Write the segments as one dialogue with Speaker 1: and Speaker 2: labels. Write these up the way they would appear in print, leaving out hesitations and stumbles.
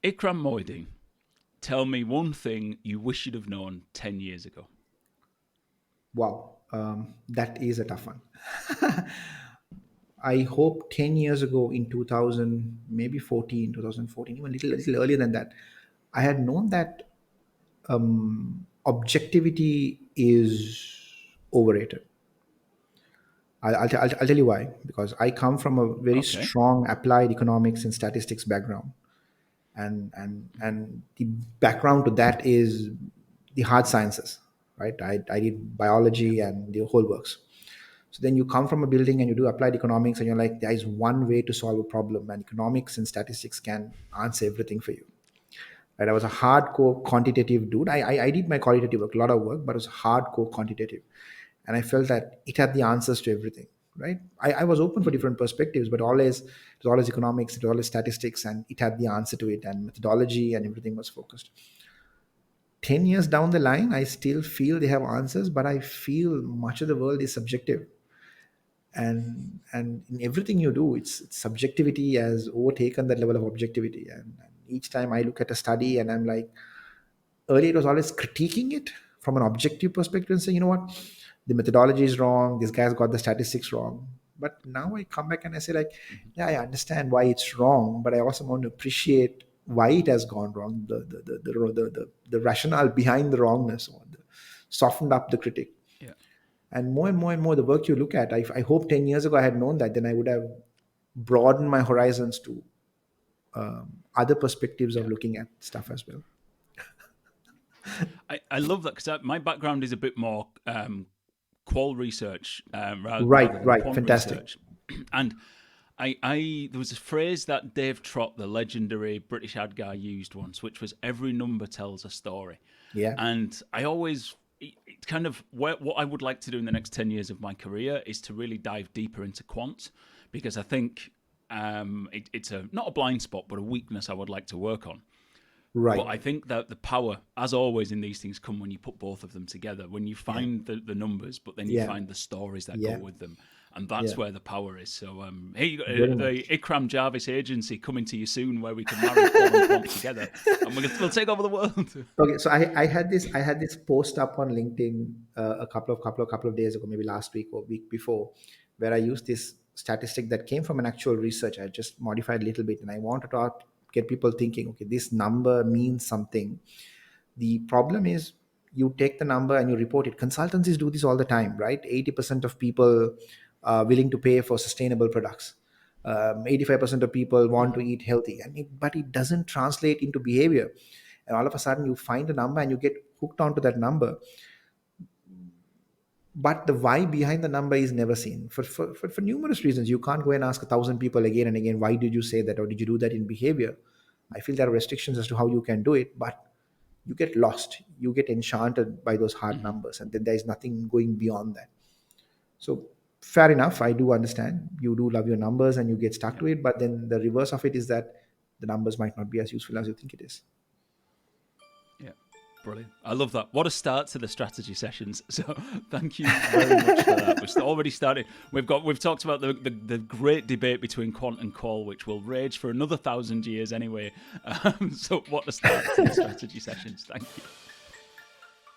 Speaker 1: Ikram Mohideen, tell me one thing you wish you'd have known 10 years ago.
Speaker 2: Wow, that is a tough one. I hope 10 years ago in 2000, maybe 14, 2014, even little earlier than that, I had known that objectivity is overrated. I'll tell you why. Because I come from a very
Speaker 1: Okay.
Speaker 2: strong applied economics and statistics background. And the background to that is the hard sciences, right? I did biology and the whole works. So then you come from a building and you do applied economics and you're like, there is one way to solve a problem, and economics and statistics can answer everything for you. Right? I was a hardcore quantitative dude. I did my qualitative work, a lot of work, but it was hardcore quantitative. And I felt that it had the answers to everything. Right. I was open for different perspectives, but always it was always economics, it was always statistics, and it had the answer to it, and methodology and everything was focused. 10 years down the line, I still feel they have answers, but I feel much of the world is subjective. And in everything you do, it's subjectivity has overtaken that level of objectivity. And each time I look at a study and I'm like, earlier it was always critiquing it from an objective perspective and saying, you know what, the methodology is wrong, this guy's got the statistics wrong. But now I come back and I say, like, yeah, I understand why it's wrong, but I also want to appreciate why it has gone wrong, the rationale behind the wrongness, or softened up the critic.
Speaker 1: Yeah.
Speaker 2: And more the work you look at, I hope 10 years ago I had known that, then I would have broadened my horizons to other perspectives of
Speaker 1: Yeah.
Speaker 2: looking at stuff as well.
Speaker 1: I love that because my background is a bit more qual research rather than
Speaker 2: Right,
Speaker 1: quant
Speaker 2: fantastic.
Speaker 1: research. And there was a phrase that Dave Trott, the legendary British ad guy, used once, which was every number tells a story.
Speaker 2: Yeah.
Speaker 1: And I always, it kind of, what I would like to do in the next 10 years of my career is to really dive deeper into quant, because I think it's not a blind spot, but a weakness I would like to work on.
Speaker 2: Right.
Speaker 1: But I think that the power, as always in these things, come when you put both of them together. When you find the numbers, but then you
Speaker 2: Yeah.
Speaker 1: find the stories that
Speaker 2: Yeah.
Speaker 1: go with them, and that's
Speaker 2: Yeah.
Speaker 1: where the power is. So, hey, you got
Speaker 2: Very
Speaker 1: the
Speaker 2: much.
Speaker 1: Ikram Jarvis agency coming to you soon, where we can marry qual and quant together, and we'll take over the world.
Speaker 2: Okay, so I had this post up on LinkedIn a couple of days ago, maybe last week or week before, where I used this statistic that came from an actual research. I just modified a little bit, and I wanted to get people thinking. Okay, this number means something. The problem is, you take the number and you report it. Consultancies do this all the time, right? 80% of people are willing to pay for sustainable products. 85% of people want to eat healthy, but it doesn't translate into behavior. And all of a sudden, you find a number and you get hooked onto that number. But the why behind the number is never seen for numerous reasons. You can't go and ask 1,000 people again and again, why did you say that, or did you do that in behavior? I feel there are restrictions as to how you can do it, but you get lost, you get enchanted by those hard
Speaker 1: Mhm.
Speaker 2: numbers, and then there is nothing going beyond that. So fair enough, I do understand you do love your numbers and you get stuck
Speaker 1: Yeah.
Speaker 2: to it, but then the reverse of it is that the numbers might not be as useful as you think it is.
Speaker 1: Yeah, brilliant. I love that. What a start to the strategy sessions. So thank you very much for that. We've already started. We've talked about the great debate between quant and qual, which will rage for another 1,000 years anyway. So what a start to the strategy sessions. Thank you.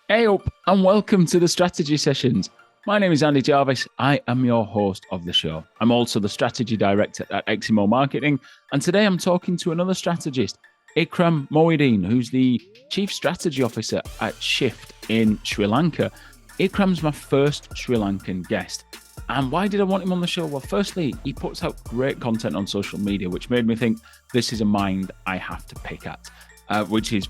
Speaker 1: Hey up, and welcome to the strategy sessions. My name is Andy Jarvis. I am your host of the show. I'm also the strategy director at Ikram Marketing, and today I'm talking to another strategist, Ikram Mohideen, who's the Chief Strategy Officer at Shift in Sri Lanka. Ikram's my first Sri Lankan guest. And why did I want him on the show? Well, firstly, he puts out great content on social media, which made me think this is a mind I have to pick at, which is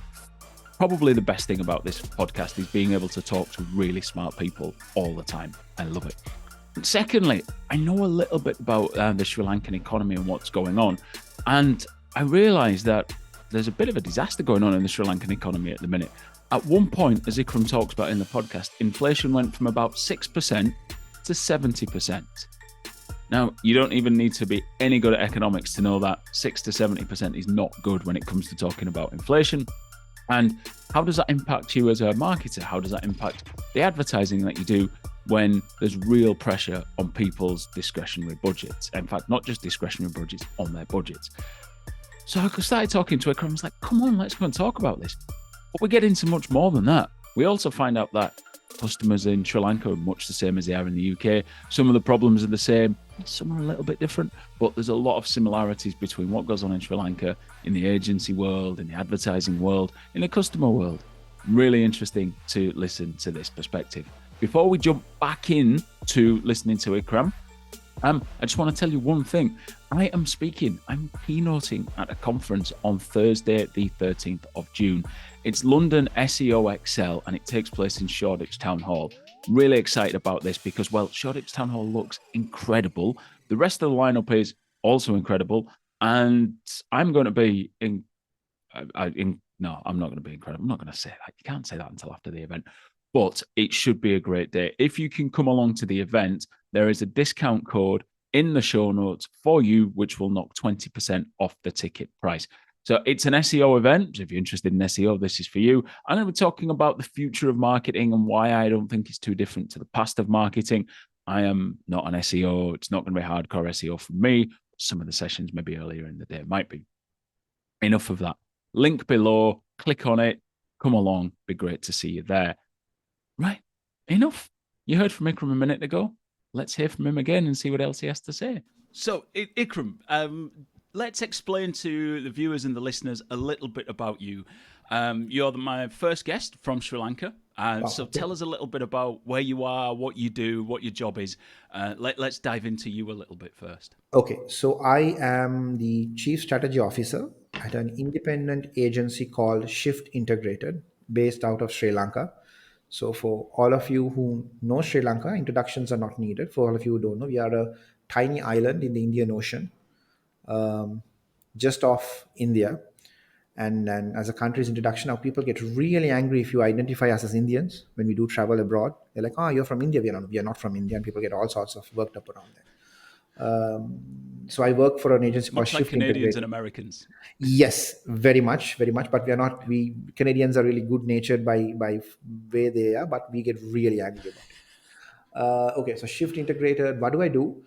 Speaker 1: probably the best thing about this podcast, is being able to talk to really smart people all the time. I love it. Secondly, I know a little bit about the Sri Lankan economy and what's going on. And I realised that there's a bit of a disaster going on in the Sri Lankan economy at the minute. At one point, as Ikram talks about in the podcast, inflation went from about 6% to 70%. Now, you don't even need to be any good at economics to know that 6 to 70% is not good when it comes to talking about inflation. And how does that impact you as a marketer? How does that impact the advertising that you do when there's real pressure on people's discretionary budgets? In fact, not just discretionary budgets, on their budgets. So I started talking to Ikram. I was like, come on, let's go and talk about this. But we get into much more than that. We also find out that customers in Sri Lanka are much the same as they are in the UK. Some of the problems are the same, some are a little bit different, but there's a lot of similarities between what goes on in Sri Lanka, in the agency world, in the advertising world, in the customer world. Really interesting to listen to this perspective. Before we jump back in to listening to Ikram, I just want to tell you one thing. I'm keynoting at a conference on Thursday, the 13th of June. It's London SEO Excel, and it takes place in Shoreditch Town Hall. Really excited about this because, well, Shoreditch Town Hall looks incredible. The rest of the lineup is also incredible, and I'm going to be in. No, I'm not going to be incredible. I'm not going to say that. You can't say that until after the event. But it should be a great day. If you can come along to the event, there is a discount code in the show notes for you, which will knock 20% off the ticket price. So it's an SEO event. So if you're interested in SEO, this is for you. I'm going to be talking about the future of marketing and why I don't think it's too different to the past of marketing. I am not an SEO. It's not going to be hardcore SEO for me. Some of the sessions maybe earlier in the day might be. Enough of that. Link below. Click on it. Come along. Be great to see you there. Right. Enough. You heard from Ikram a minute ago. Let's hear from him again and see what else he has to say. So, Ikram, let's explain to the viewers and the listeners a little bit about you. You're my first guest from Sri Lanka. So tell us a little bit about where you are, what you do, what your job is. Let's dive into you a little bit first.
Speaker 2: Okay, so I am the Chief Strategy Officer at an independent agency called Shift Integrated, based out of Sri Lanka. So for all of you who know Sri Lanka, introductions are not needed. For all of you who don't know, we are a tiny island in the Indian Ocean, just off India. And as a country's introduction, now people get really angry if you identify us as Indians when we do travel abroad. They're like, "Oh, you're from India." We are not from India, and people get all sorts of worked up around that. So I work for an agency called
Speaker 1: Much like
Speaker 2: Shift
Speaker 1: Canadians
Speaker 2: Integrated.
Speaker 1: and Americans.
Speaker 2: Yes, very much, very much. But we are not. We Canadians are really good natured by way they are, but we get really angry about it. Okay, so Shift Integrated. What do I do?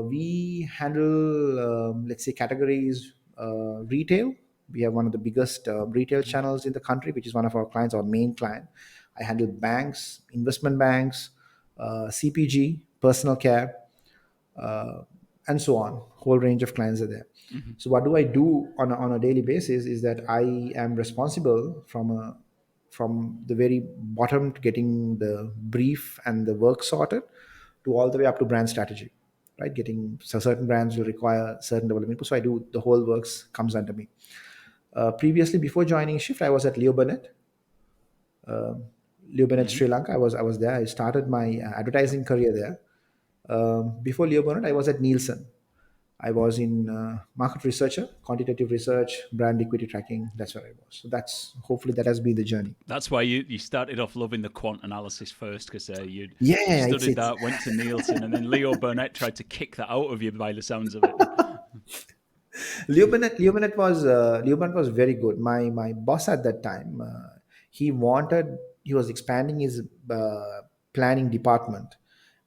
Speaker 2: We handle, let's say, categories retail. We have one of the biggest retail channels in the country, which is one of our clients, our main client. I handle banks, investment banks, CPG, personal care, and so on. Whole range of clients are there.
Speaker 1: Mm-hmm.
Speaker 2: So what do I do on a daily basis is that I am responsible from the very bottom to getting the brief and the work sorted to all the way up to brand strategy, right? Getting so certain brands will require certain development. So I do the whole works comes under me. Previously, before joining Shift, I was at Leo Burnett. Leo Burnett, Sri Lanka. I was there. I started my advertising career there. Before Leo Burnett, I was at Nielsen. I was in market researcher, quantitative research, brand equity tracking. That's where I was. So that's hopefully that has been the journey.
Speaker 1: That's why you started off loving the quant analysis first, because you
Speaker 2: Yeah,
Speaker 1: studied that, went to Nielsen, and then Leo Burnett tried to kick that out of you by the sounds of it.
Speaker 2: Leo Burnett was very good. My boss at that time, he was expanding his planning department,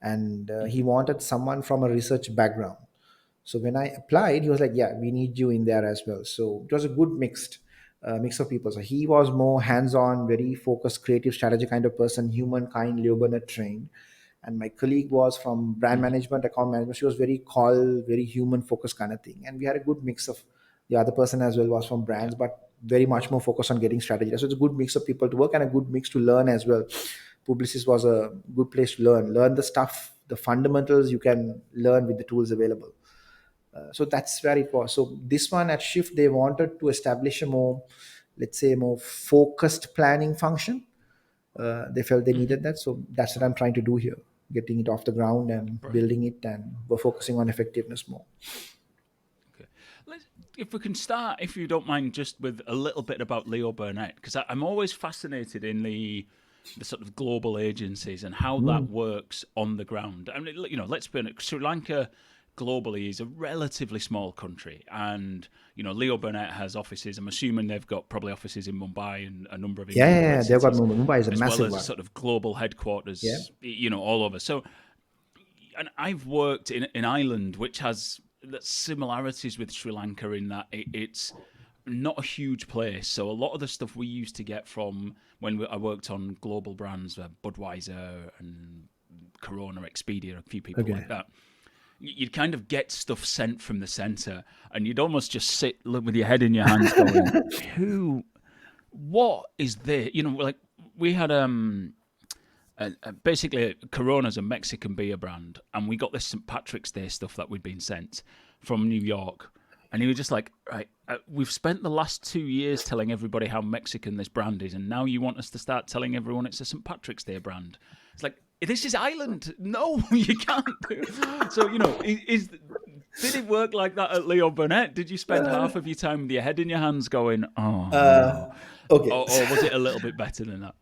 Speaker 2: and he wanted someone from a research background. So when I applied, he was like, "Yeah, we need you in there as well." So it was a good mix of people. So he was more hands-on, very focused, creative, strategy kind of person, humankind, Leo Burnett trained. And my colleague was from brand management, account management. She was very human focused kind of thing. And we had a good mix of the other person as well was from brands, but very much more focused on getting strategy. So it's a good mix of people to work and a good mix to learn as well. Publicis was a good place to learn the stuff, the fundamentals you can learn with the tools available. So that's where it was. So this one at Shift, they wanted to establish a more, let's say, more focused planning function. They felt they needed that. So that's what I'm trying to do here, getting it off the ground and building it, and we're focusing on effectiveness more.
Speaker 1: Okay. If we can start, if you don't mind, just with a little bit about Leo Burnett, because I'm always fascinated in the sort of global agencies and how that works on the ground. I mean, let's be honest, Sri Lanka globally is a relatively small country, and Leo Burnett has offices. I'm assuming they've got probably offices in Mumbai and a number of
Speaker 2: yeah, they've got Mumbai is a
Speaker 1: as
Speaker 2: massive
Speaker 1: well as
Speaker 2: one.
Speaker 1: sort of global headquarters, all over. So, and I've worked in Ireland, which has that similarities with Sri Lanka in that it's not a huge place. So a lot of the stuff we used to get from when I worked on global brands, Budweiser and Corona, Expedia, a few people
Speaker 2: Okay.
Speaker 1: like that. You'd kind of get stuff sent from the center, and you'd almost just sit with your head in your hands, going, "Who? What is this?" You know, like we had basically Corona's a Mexican beer brand, and we got this St. Patrick's Day stuff that we'd been sent from New York, and he was just like, right, we've spent the last 2 years telling everybody how Mexican this brand is, and now you want us to start telling everyone it's a St. Patrick's Day brand. It's like, this is Ireland. No, you can't. So, did it work like that at Leo Burnett? Did you spend half of your time with your head in your hands going, oh no?
Speaker 2: Okay.
Speaker 1: Or was it a little bit better than that?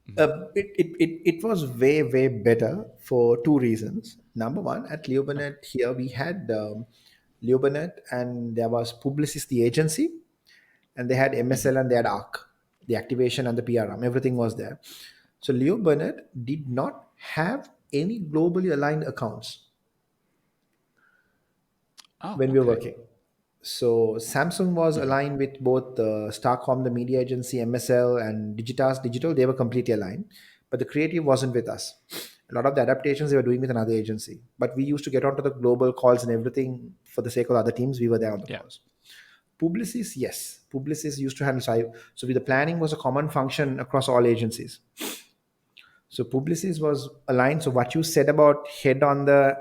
Speaker 2: It was way, way better for two reasons. Number one, at Leobanet here, we had Leobanet, and there was Publicis, the agency, and they had
Speaker 1: Mm-hmm.
Speaker 2: MSL and they had ARC, the activation and the PRM. Everything was there. So Leo Burnett did not have any globally aligned accounts
Speaker 1: Oh,
Speaker 2: when we were
Speaker 1: okay.
Speaker 2: working. So Samsung was
Speaker 1: Mm-hmm.
Speaker 2: aligned with both Starcom, the media agency, MSL, and Digitas Digital. They were completely aligned, but the creative wasn't with us. A lot of the adaptations they were doing with another agency. But we used to get onto the global calls and everything for the sake of other teams. We were there on the
Speaker 1: Yeah.
Speaker 2: calls. Publicis, yes. Publicis used to handle so the planning was a common function across all agencies. So Publicis was aligned. So what you said about head on the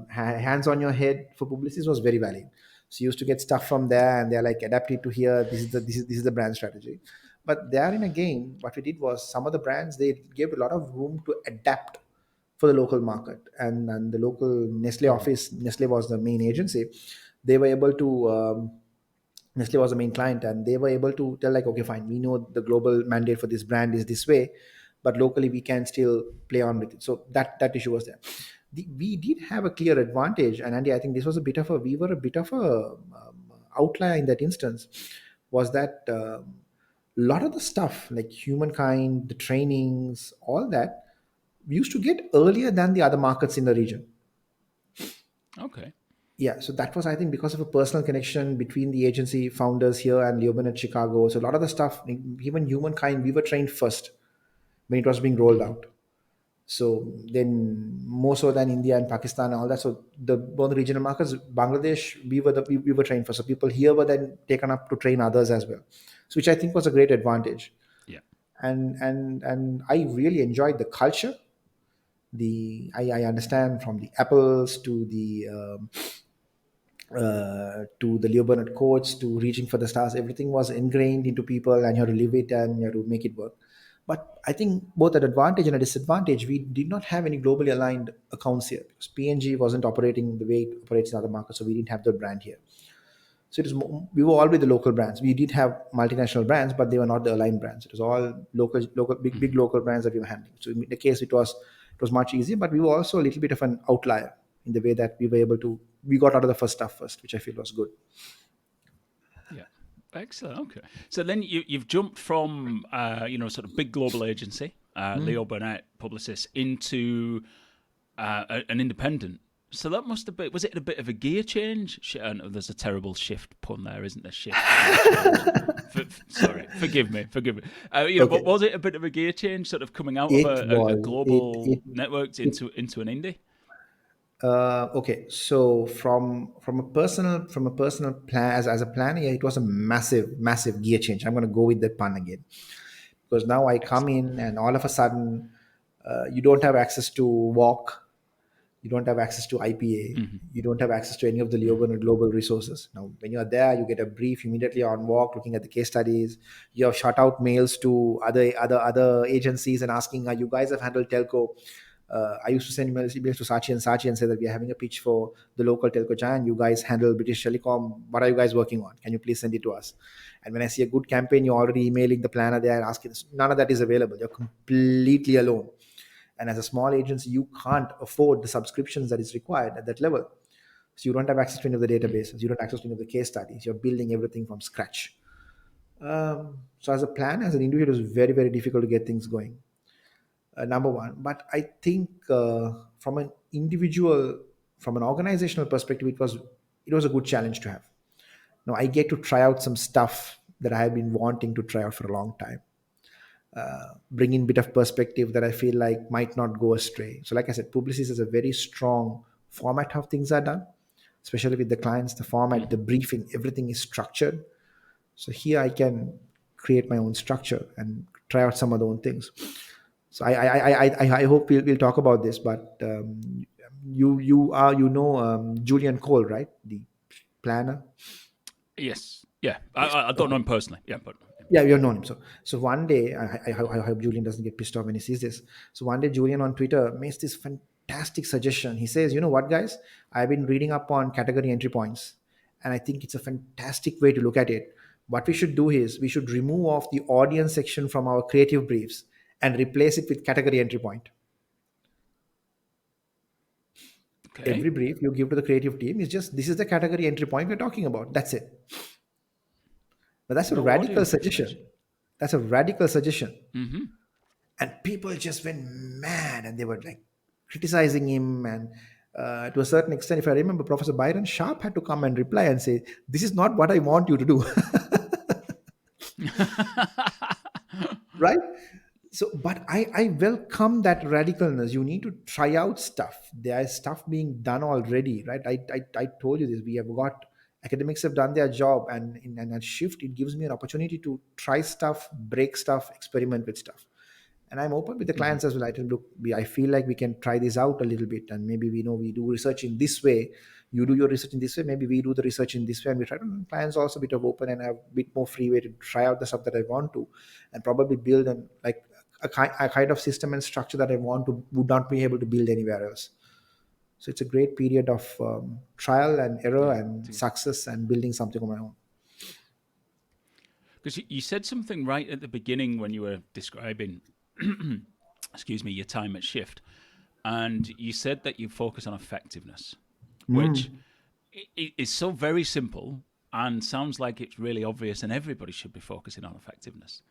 Speaker 2: hands on your head for Publicis was very valid. So you used to get stuff from there, and they're like adapted to here. This is the brand strategy. But there in again, what we did was some of the brands they gave a lot of room to adapt for the local market, and the local Nestle
Speaker 1: Mm-hmm.
Speaker 2: office. Nestle was the main agency. They were able to. Nestle was the main client, and they were able to tell like, okay, fine, we know the global mandate for this brand is this way, but locally we can still play on with it. So that issue was there. We did have a clear advantage, and Andy, I think this was a bit of a we were a bit of a outlier in that instance. Was that a lot of the stuff like humankind, the trainings, all that we used to get earlier than the other markets in the region.
Speaker 1: Okay.
Speaker 2: Yeah, so that was, I think, because of a personal connection between the agency founders here and Leoben at Chicago. So a lot of the stuff, even humankind, we were trained first when it was being rolled
Speaker 1: Mm-hmm.
Speaker 2: out. So then more so than India and Pakistan and all that. So the both the regional markets, Bangladesh, we were trained first. So people here were then taken up to train others as well. So which I think was a great advantage.
Speaker 1: Yeah.
Speaker 2: And I really enjoyed the culture. I understand from the apples to the Leo Burnett quotes to reaching for the stars, everything was ingrained into people, and you have to live it and you have to make it work. But I think both an advantage and a disadvantage, we did not have any globally aligned accounts here because PNG wasn't operating the way it operates in other markets, so we didn't have the brand here. So it was we were always the local brands. We did have multinational brands, but they were not the aligned brands. It was all local, big
Speaker 1: Mm-hmm.
Speaker 2: local brands that we were handling. So in the case, it was much easier, but we were also a little bit of an outlier in the way that we were able to we got out of the first stuff first, which I feel was good.
Speaker 1: Yeah. Excellent. Okay. So then you've jumped from sort of big global agency, Leo Burnett, Publicis, into an independent. So that must have been, was it a bit of a gear change? There's a terrible shift pun there, isn't there? Shift, gear change. Sorry, forgive me. But
Speaker 2: Okay,
Speaker 1: was it a bit of a gear change, sort of coming out of
Speaker 2: it
Speaker 1: a
Speaker 2: was
Speaker 1: global
Speaker 2: it
Speaker 1: network into an indie?
Speaker 2: okay. So from a personal plan as a planner, yeah, it was a massive gear change. I'm going to go with that pun again because now I come
Speaker 1: Excellent.
Speaker 2: in and all of a sudden you don't have access to walk. You don't have access to IPA.
Speaker 1: Hmm.
Speaker 2: You don't have access to any of the
Speaker 1: Hmm.
Speaker 2: global resources. Now, when you're there, you get a brief immediately on walk, looking at the case studies. You have shot out mails to other agencies and asking, "You guys have handled telco?" I used to send emails to Sachi and say that we are having a pitch for the local telco giant. You guys handle British Telecom. What are you guys working on? Can you please send it to us? And when I see a good campaign, you're already emailing the planner there and asking. None of that is available. You're completely alone, and as a small agency you can't afford the subscriptions that is required at that level. So you don't have access to any of the databases, you don't have access to any of the case studies, you're building everything from scratch. So as a plan, as an individual, it's very, very difficult to get things going, number one. But I think from an individual, from an organizational perspective, it was it was a good challenge to have. Now I get to try out some stuff that I have been wanting to try out for a long time, bring in bit of perspective that I feel like might not go astray. So, like I said, Publicis is a very strong format how things are done, especially with the clients. The format, the briefing, everything is structured. So here I can create my own structure and try out some of the own things. So I hope we'll talk about this. But you are Julian Cole, right? The planner.
Speaker 1: Yes. Yeah.
Speaker 2: Yes.
Speaker 1: I don't know
Speaker 2: Okay.
Speaker 1: him personally. Yeah, but
Speaker 2: Yeah, you've known him. So one day, I hope Julian doesn't get pissed off when he sees this. So one day, Julian on Twitter makes this fantastic suggestion. He says, "You know what, guys? I've been reading up on category entry points, and I think it's a fantastic way to look at it. What we should do is we should remove off the audience section from our creative briefs and replace it with category entry point.
Speaker 1: okay.
Speaker 2: Every brief you give to the creative team is just this is the category entry point we're talking about. That's it." But that's a
Speaker 1: No
Speaker 2: radical
Speaker 1: audience
Speaker 2: suggestion.
Speaker 1: information.
Speaker 2: That's a radical suggestion.
Speaker 1: Mm-hmm.
Speaker 2: And people just went mad and they were like criticizing him. And to a certain extent, if I remember, Professor Byron Sharp had to come and reply and say, "This is not what I want you to do." Right? So but I welcome that radicalness. You need to try out stuff. There is stuff being done already, right? I told you this. We have got academics have done their job, and in a shift it gives me an opportunity to try stuff, break stuff, experiment with stuff. And I'm open with the
Speaker 1: Mm-hmm.
Speaker 2: clients as well. I tell them, look, I feel like we can try this out a little bit, and maybe we know we do research in this way. You do your research in this way. Maybe we do the research in this way, and we try to. Clients also a bit of open and have a bit more free way to try out the stuff that I want to, and probably build and like a kind of system and structure that I want to would not be able to build anywhere else. So it's a great period of trial and error
Speaker 1: Yeah.
Speaker 2: and success and building something on my own.
Speaker 1: Because you said something right at the beginning when you were describing, excuse me, your time at Shift, and you said that you focus on effectiveness, which is so very simple and sounds like it's really obvious, and everybody should be focusing on effectiveness.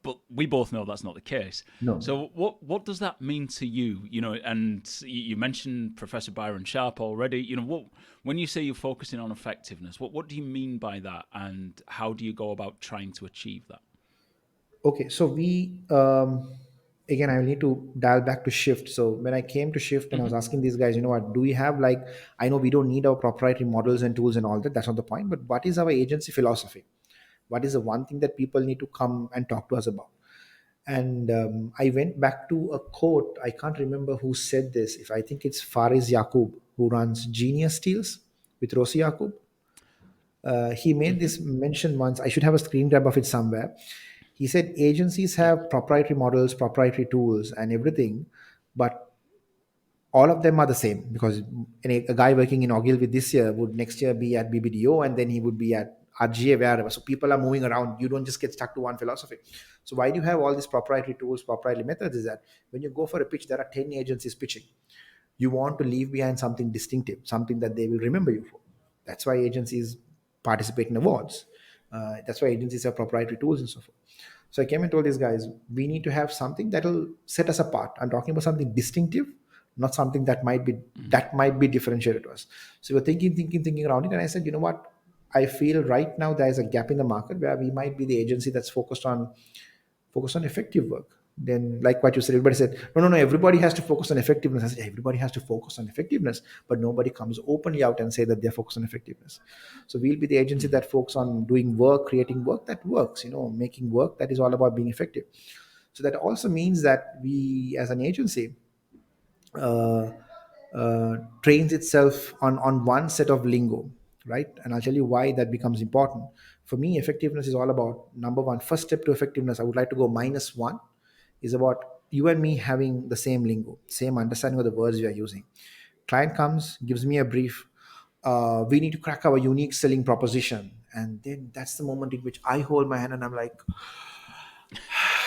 Speaker 1: But we both know that's not the case.
Speaker 2: No.
Speaker 1: So what does that mean to you? You know, and you mentioned Professor Byron Sharp already. You know, what when you say you're focusing on effectiveness, what do you mean by that, and how do you go about trying to achieve that?
Speaker 2: Okay, so we again, I will need to dial back to Shift. So when I came to Shift and I was
Speaker 1: Hmm.
Speaker 2: asking these guys, you know what, do we have like, I know we don't need our proprietary models and tools and all that. That's not the point. But what is our agency philosophy? What is the one thing that people need to come and talk to us about? And I went back to a quote. I can't remember who said this. If I think it's Faris Yaqub, who runs Genius Steels with Rosi Yaqub. He made
Speaker 1: Hmm.
Speaker 2: this mention once. I should have a screen grab of it somewhere. He said agencies
Speaker 1: Yeah.
Speaker 2: have proprietary models, proprietary tools, and everything, but all of them are the same because a guy working in Ogilvy this year would next year be at BBDO and then he would be at RGA wherever. So people are moving around. You don't just get stuck to one philosophy. So why do you have all these proprietary tools, proprietary methods? Is that when you go for a pitch, there are 10 agencies pitching. You want to leave behind something distinctive, something that they will remember you for. That's why agencies participate in awards. That's why agencies have proprietary tools and so forth. So I came and told these guys, we need to have something that will set us apart. I'm talking about something distinctive, not something that might be differentiated to us. So we're thinking around it, and I said, you know what? I feel right now there is a gap in the market where we might be the agency that's focus on effective work. Then, like what you said, everybody said, no, everybody has to focus on effectiveness. I said, yeah, everybody has to focus on effectiveness, but nobody comes openly out and say that they're focused on effectiveness. So we'll be the agency
Speaker 1: Hmm.
Speaker 2: that focuses on doing work, creating work that works, making work that is all about being effective. So that also means that we, as an agency, uh, trains itself on one set of lingo, right? And I'll tell you why that becomes important. For me, effectiveness is all about number one. First step to effectiveness, I would like to go -1, is about you and me having the same lingo, same understanding of the words we are using. Client comes, gives me a brief. We need to crack our unique selling proposition, and then that's the moment in which I hold my hand and I'm like,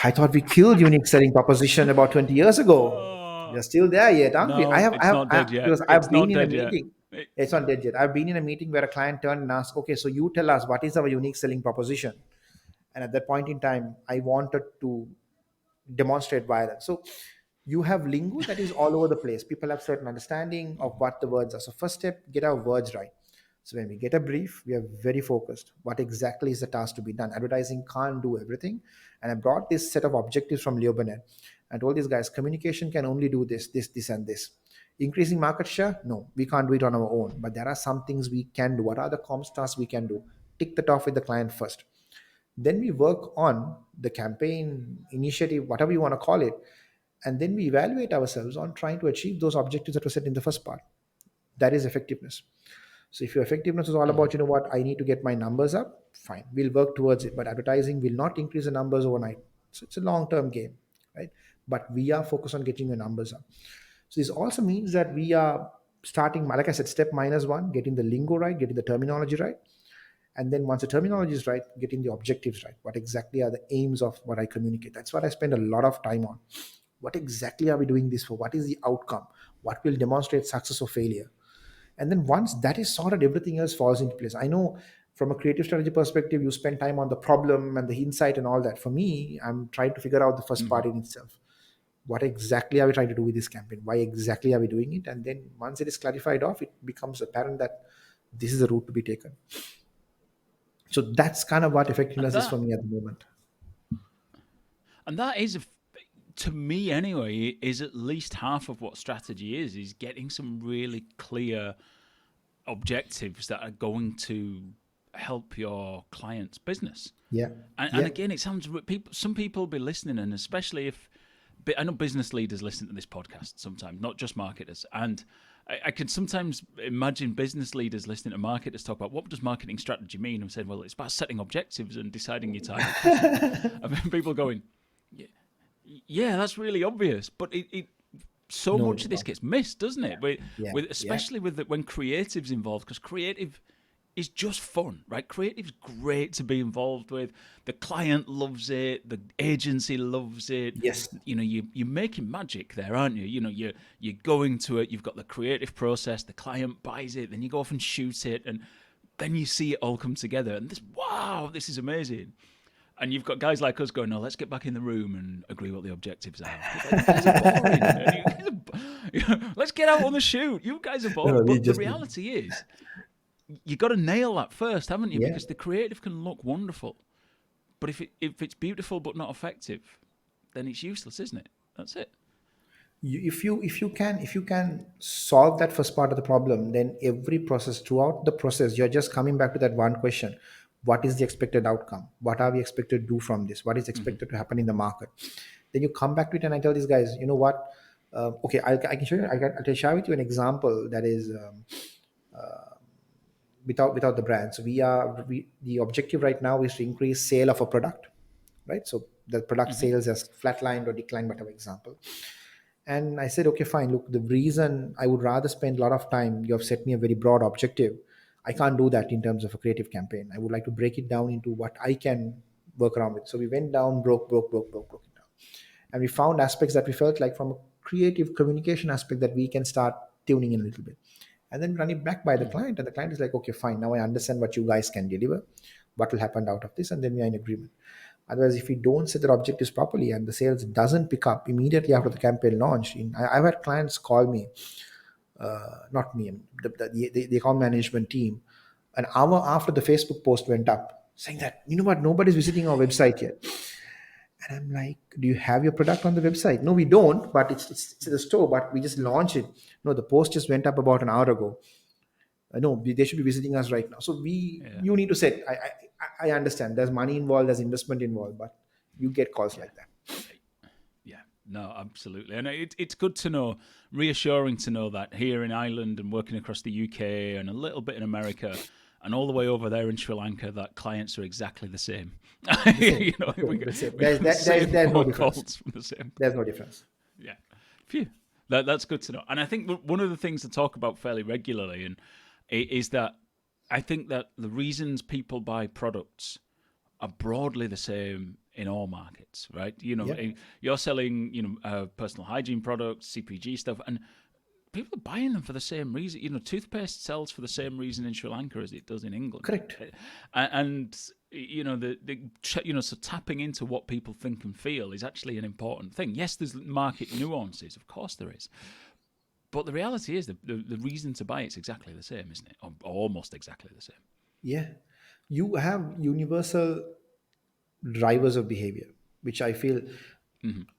Speaker 2: I thought we killed unique selling proposition about 20 years ago.
Speaker 1: Oh,
Speaker 2: We're still there yet, aren't we?
Speaker 1: no, it's not dead yet.
Speaker 2: Because
Speaker 1: It's
Speaker 2: I've been
Speaker 1: not
Speaker 2: in a
Speaker 1: dead yet.
Speaker 2: meeting. It's not dead yet. I've been in a meeting where a client turned and asked, okay, so you tell us what is our unique selling proposition? And at that point in time, I wanted to demonstrate violence. So you have lingo that is all over the place. People have certain understanding of what the words are. So first step, get our words right. So when we get a brief, we are very focused. What exactly is the task to be done? Advertising can't do everything. And I brought this set of objectives from Leo Burnett and told these guys, communication can only do this, this, this, and this. Increasing market share? No, we can't do it on our own. But there are some things we can do. What are the comms tasks we can do? Tick that off with the client first. Then we work on the campaign initiative, whatever you want to call it. And then we evaluate ourselves on trying to achieve those objectives that were set in the first part. That is effectiveness. So if your effectiveness is all
Speaker 1: Mm-hmm.
Speaker 2: about, I need to get my numbers up, fine, we'll work towards it. But advertising will not increase the numbers overnight. So it's a long-term game, right? But we are focused on getting the numbers up. So this also means that we are starting, like I said, step -1, getting the lingo right, getting the terminology right. And then once the terminology is right, getting the objectives right. What exactly are the aims of what I communicate? That's what I spend a lot of time on. What exactly are we doing this for? What is the outcome? What will demonstrate success or failure? And then once that is sorted, everything else falls into place. I know from a creative strategy perspective, you spend time on the problem and the insight and all that. For me, I'm trying to figure out the first
Speaker 1: Mm-hmm.
Speaker 2: part in itself. What exactly are we trying to do with this campaign? Why exactly are we doing it? And then once it is clarified off, it becomes apparent that this is the route to be taken. So that's kind of what
Speaker 1: And
Speaker 2: effectiveness is
Speaker 1: that
Speaker 2: for me at the moment.
Speaker 1: and that is, to me anyway, is at least half of what strategy is getting some really clear objectives that are going to help your client's business.
Speaker 2: Yeah.
Speaker 1: And
Speaker 2: Yeah.
Speaker 1: again, it sounds some people will be listening, and especially if I know business leaders listen to this podcast sometimes, not just marketers. And I can sometimes imagine business leaders listening to marketers talk about what does marketing strategy mean. I'm saying, well, it's about setting objectives and deciding your target customer. And then people going, yeah, that's really obvious, but it so
Speaker 2: No,
Speaker 1: much
Speaker 2: it's
Speaker 1: of this
Speaker 2: not.
Speaker 1: gets missed, doesn't it?
Speaker 2: Yeah.
Speaker 1: With
Speaker 2: Yeah.
Speaker 1: especially with when creative's involved, because creative is just fun, right? Creative's great to be involved with. The client loves it. The agency loves it.
Speaker 2: Yes.
Speaker 1: You're making magic there, aren't you? You're going to it. You've got the creative process. The client buys it. Then you go off and shoot it, and then you see it all come together. And this is amazing. And you've got guys like us going, no, let's get back in the room and agree what the objectives are. Like, you guys are boring. Let's get out on the shoot. You guys are
Speaker 2: No,
Speaker 1: boring.
Speaker 2: no, we
Speaker 1: But the
Speaker 2: just,
Speaker 1: reality is, you got to nail that first, haven't you?
Speaker 2: yeah.
Speaker 1: Because the creative can look wonderful, but if it's beautiful but not effective, then it's useless, isn't it? That's it.
Speaker 2: If you can solve that first part of the problem, then every process, throughout the process, you're just coming back to that one question: what is the expected outcome? What are we expected to do from this? What is
Speaker 1: Mm-hmm.
Speaker 2: expected to happen in the market? Then you come back to it, and I tell these guys, you know what, okay, I can show you, I'll share with you an example that is, without the brand. So the objective right now is to increase sale of a product, right? So the product
Speaker 1: Mm-hmm.
Speaker 2: sales has flatlined or declined, whatever example. And I said, okay, fine. Look, the reason I would rather spend a lot of time, you have set me a very broad objective. I can't do that in terms of a creative campaign. I would like to break it down into what I can work around with. So we went down, broke it down. And we found aspects that we felt like from a creative communication aspect that we can start tuning in a little bit. And then run it back by the
Speaker 1: Mm-hmm.
Speaker 2: client. And the client is like, okay, fine. Now I understand what you guys can deliver, what will happen out of this. And then we are in agreement. Otherwise, if we don't set the objectives properly and the sales doesn't pick up immediately after the campaign launch, I've had clients call me, not me, the account management team, an hour after the Facebook post went up, saying that, you know what, nobody's visiting our website yet. And I'm like, do you have your product on the website? No, we don't, but it's in the store, but we just launched it. No, the post just went up about an hour ago. No, they should be visiting us right now. So
Speaker 1: Yeah.
Speaker 2: you need to set. I understand. There's money involved, there's investment involved, but you get calls
Speaker 1: Yeah.
Speaker 2: like that.
Speaker 1: Yeah, no, absolutely, and it's good to know, reassuring to know that here in Ireland and working across the UK and a little bit in America and all the way over there in Sri Lanka, that clients are exactly the same.
Speaker 2: The same,
Speaker 1: We
Speaker 2: the
Speaker 1: get,
Speaker 2: same.
Speaker 1: we get the same
Speaker 2: There's no
Speaker 1: phone
Speaker 2: difference.
Speaker 1: calls from the same.
Speaker 2: There's no difference.
Speaker 1: Yeah, phew. That's good to know. And I think one of the things to talk about fairly regularly is that I think that the reasons people buy products are broadly the same in all markets, right?
Speaker 2: Yeah,
Speaker 1: You're selling, personal hygiene products, CPG stuff, and people are buying them for the same reason. Toothpaste sells for the same reason in Sri Lanka as it does in England.
Speaker 2: correct.
Speaker 1: And so tapping into what people think and feel is actually an important thing. Yes, there's market nuances, of course there is, But the reality is the reason to buy it's exactly the same, isn't it? Or almost exactly the same.
Speaker 2: Yeah, you have universal drivers of behavior, which I feel,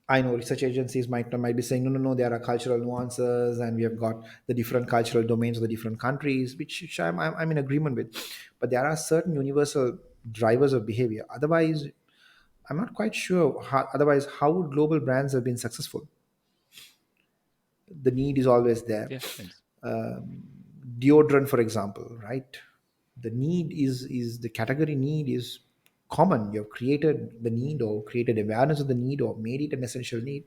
Speaker 2: I know research agencies might be saying no, no, no. There are cultural nuances, and we have got the different cultural domains of the different countries, which I'm in agreement with. But there are certain universal drivers of behavior. Otherwise, I'm not quite sure. Otherwise, how would global brands have been successful? The need is always there.
Speaker 1: Yeah.
Speaker 2: Deodorant, for example, right? The need is the category need is common. You've created the need or created awareness of the need or made it an essential need.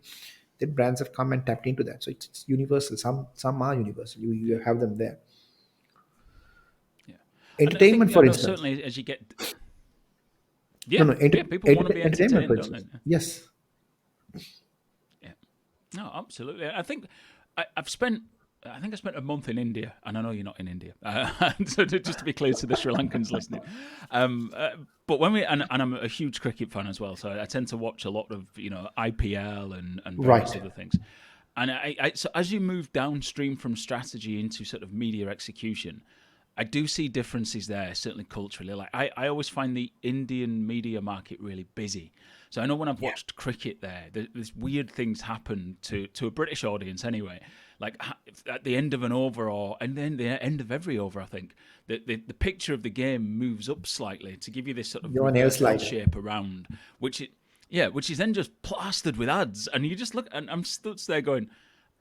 Speaker 2: Then brands have come and tapped into that. So it's universal. Some are universal. You have them there.
Speaker 1: Yeah. And I
Speaker 2: Entertainment,
Speaker 1: think, I
Speaker 2: for
Speaker 1: know,
Speaker 2: instance.
Speaker 1: certainly as you get,
Speaker 2: No,
Speaker 1: yeah,
Speaker 2: no.
Speaker 1: yeah, people want to be
Speaker 2: Entertainment, for
Speaker 1: entertained, don't
Speaker 2: instance.
Speaker 1: they?
Speaker 2: Yes.
Speaker 1: Yeah. No, absolutely. I think I've spent. I think I spent a month in India, and I know you're not in India. So just to be clear to the Sri Lankans listening, but when we and I'm a huge cricket fan as well, so I tend to watch a lot of IPL and various
Speaker 2: Right.
Speaker 1: other things. And so as you move downstream from strategy into sort of media execution, I do see differences there, certainly culturally. Like I always find the Indian media market really busy. So I know when I've
Speaker 2: Yeah.
Speaker 1: watched cricket there's weird things happen to a British audience anyway. Like at the end of an over, and then the end of every over, I think the picture of the game moves up slightly to give you this sort of
Speaker 2: You're an L
Speaker 1: reverse L
Speaker 2: slide.
Speaker 1: shape around, which is then just plastered with ads, and you just look, and I'm stood there going,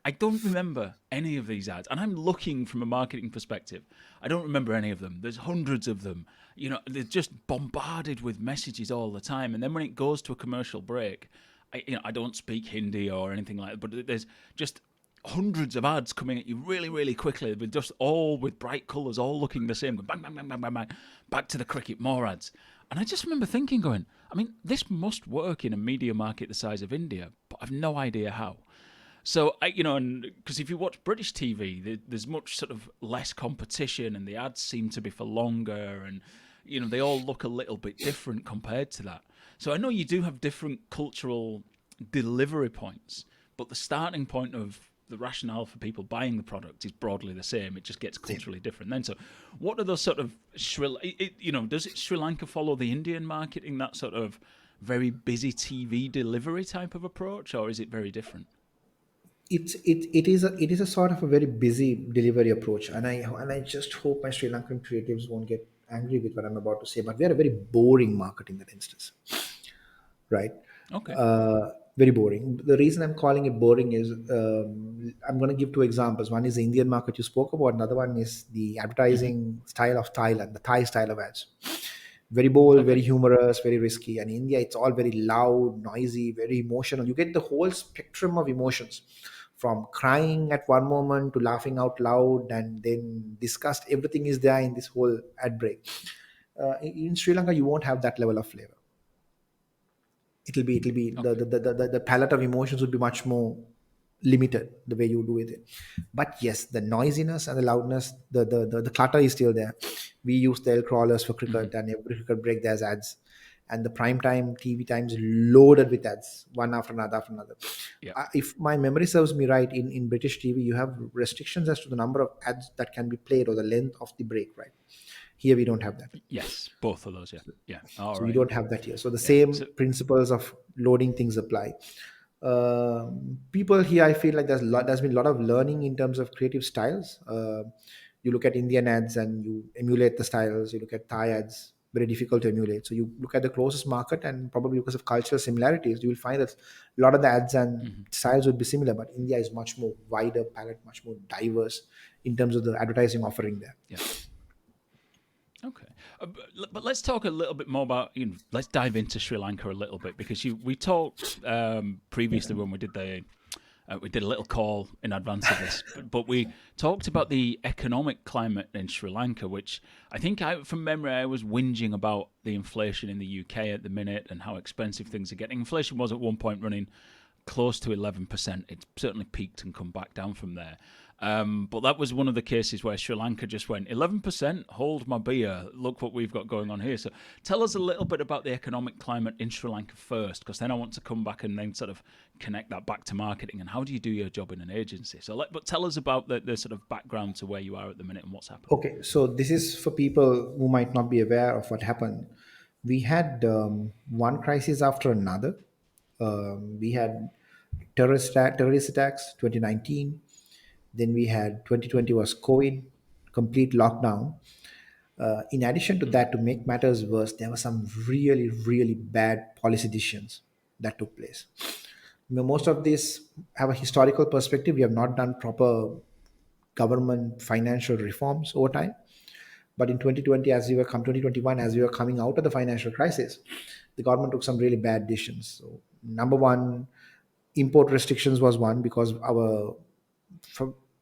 Speaker 1: I don't remember any of these ads, and I'm looking from a marketing perspective. I don't remember any of them. There's hundreds of them. They're just bombarded with messages all the time, and then when it goes to a commercial break, I don't speak Hindi or anything like that, but there's just hundreds of ads coming at you really, really quickly, with just all with bright colours, all looking the same. Bang, bang, bang, bang, bang, bang. Back to the cricket, more ads. And I just remember thinking, I mean, this must work in a media market the size of India, but I've no idea how. So and because if you watch British TV, there's much sort of less competition, and the ads seem to be for longer, and they all look a little bit different compared to that. So I know you do have different cultural delivery points, but the starting point of the rationale for people buying the product is broadly the same. It just gets
Speaker 2: Same.
Speaker 1: culturally different then. So what are those sort of does it Sri Lanka follow the Indian market in that sort of very busy TV delivery type of approach, or is it very different?
Speaker 2: It is a sort of a very busy delivery approach, and I just hope my Sri Lankan creatives won't get angry with what I'm about to say, but we are a very boring market in that instance, right?
Speaker 1: Okay.
Speaker 2: Very boring. The reason I'm calling it boring is I'm going to give two examples. One is the Indian market you spoke about. Another one is the advertising style of Thailand, the Thai style of ads. Very bold, very
Speaker 1: Okay.
Speaker 2: humorous, very risky. And in India, it's all very loud, noisy, very emotional. You get the whole spectrum of emotions, from crying at one moment to laughing out loud, and then disgust. Everything is there in this whole ad break. In Sri Lanka, you won't have that level of flavor. It'll be
Speaker 1: Okay.
Speaker 2: the palette of emotions would be much more limited the way you do it. But yes, the noisiness and the loudness, the clutter is still there. We use the L crawlers for cricket, and every cricket break there's ads, and the prime time TV times loaded with ads, one after another after another.
Speaker 1: Yeah.
Speaker 2: If my memory serves me right, in British TV you have restrictions as to the number of ads that can be played or the length of the break, right? Here we don't have that.
Speaker 1: Yes, both of those. Yeah. Yeah. All
Speaker 2: So we
Speaker 1: right.
Speaker 2: don't
Speaker 1: Okay.
Speaker 2: have that here. So the
Speaker 1: Yeah.
Speaker 2: same
Speaker 1: So
Speaker 2: principles of loading things apply. People here, I feel like there's been a lot of learning in terms of creative styles. You look at Indian ads and you emulate the styles. You look at Thai ads, very difficult to emulate. So you look at the closest market, and probably because of cultural similarities, you will find that a lot of the ads and styles would be similar. But India is much more wider palette, much more diverse in terms of the advertising offering there.
Speaker 1: yeah. Okay, but let's talk a little bit more about. Let's dive into Sri Lanka a little bit, because we talked previously when we did a little call in advance of this, but we talked about the economic climate in Sri Lanka, which I think from memory I was whinging about the inflation in the UK at the minute and how expensive things are getting. Inflation was at one point running close to 11%. It's certainly peaked and come back down from there. But that was one of the cases where Sri Lanka just went 11%. Hold my beer. Look what we've got going on here. So tell us a little bit about the economic climate in Sri Lanka first, because then I want to come back and then sort of connect that back to marketing and how do you do your job in an agency. So, but tell us about the sort of background to where you are at the minute and what's happening.
Speaker 2: Okay, so this is for people who might not be aware of what happened. We had one crisis after another. We had terrorist attacks 2019. Then we had 2020 was COVID, complete lockdown. In addition to that, to make matters worse, there were some really, really bad policy decisions that took place. Most of these have a historical perspective. We have not done proper government financial reforms over time. But in 2020, 2021, as we were coming out of the financial crisis, the government took some really bad decisions. So, number one, import restrictions was one because our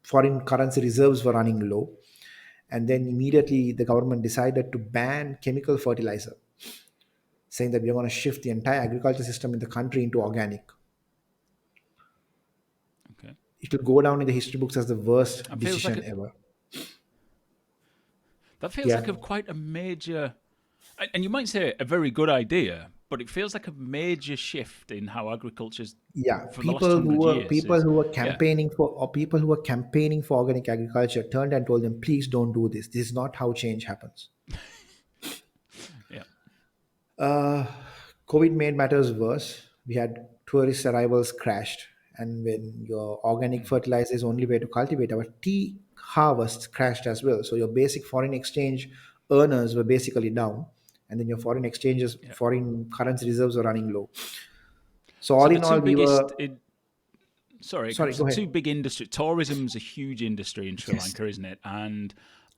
Speaker 2: foreign currency reserves were running low. And then immediately the government decided to ban chemical fertilizer, saying that we are going to shift the entire agriculture system in the country into organic.
Speaker 1: Okay.
Speaker 2: It will go down in the history books as the worst
Speaker 1: That feels
Speaker 2: decision
Speaker 1: like
Speaker 2: ever.
Speaker 1: that feels
Speaker 2: Yeah.
Speaker 1: like quite a major, and you might say a very good idea, but it feels like a major shift in how agriculture's
Speaker 2: Yeah,
Speaker 1: for the last 100 years.
Speaker 2: people who were
Speaker 1: Yeah,
Speaker 2: campaigning for, or people who were campaigning for organic agriculture turned and told them, please don't do this. This is not how change happens.
Speaker 1: yeah,
Speaker 2: uh, COVID made matters worse. We had tourist arrivals crashed, and when your organic fertilizer is only way to cultivate, our tea harvests crashed as well. So your basic foreign exchange earners were basically down, and then your
Speaker 1: yeah.
Speaker 2: foreign currency reserves were running low. So
Speaker 1: So
Speaker 2: all
Speaker 1: the
Speaker 2: in all,
Speaker 1: two
Speaker 2: we were.
Speaker 1: biggest, sorry,
Speaker 2: Sorry,
Speaker 1: so
Speaker 2: go
Speaker 1: two
Speaker 2: ahead.
Speaker 1: big industry. Tourism's a huge industry in Sri
Speaker 2: Yes.
Speaker 1: Lanka, isn't it?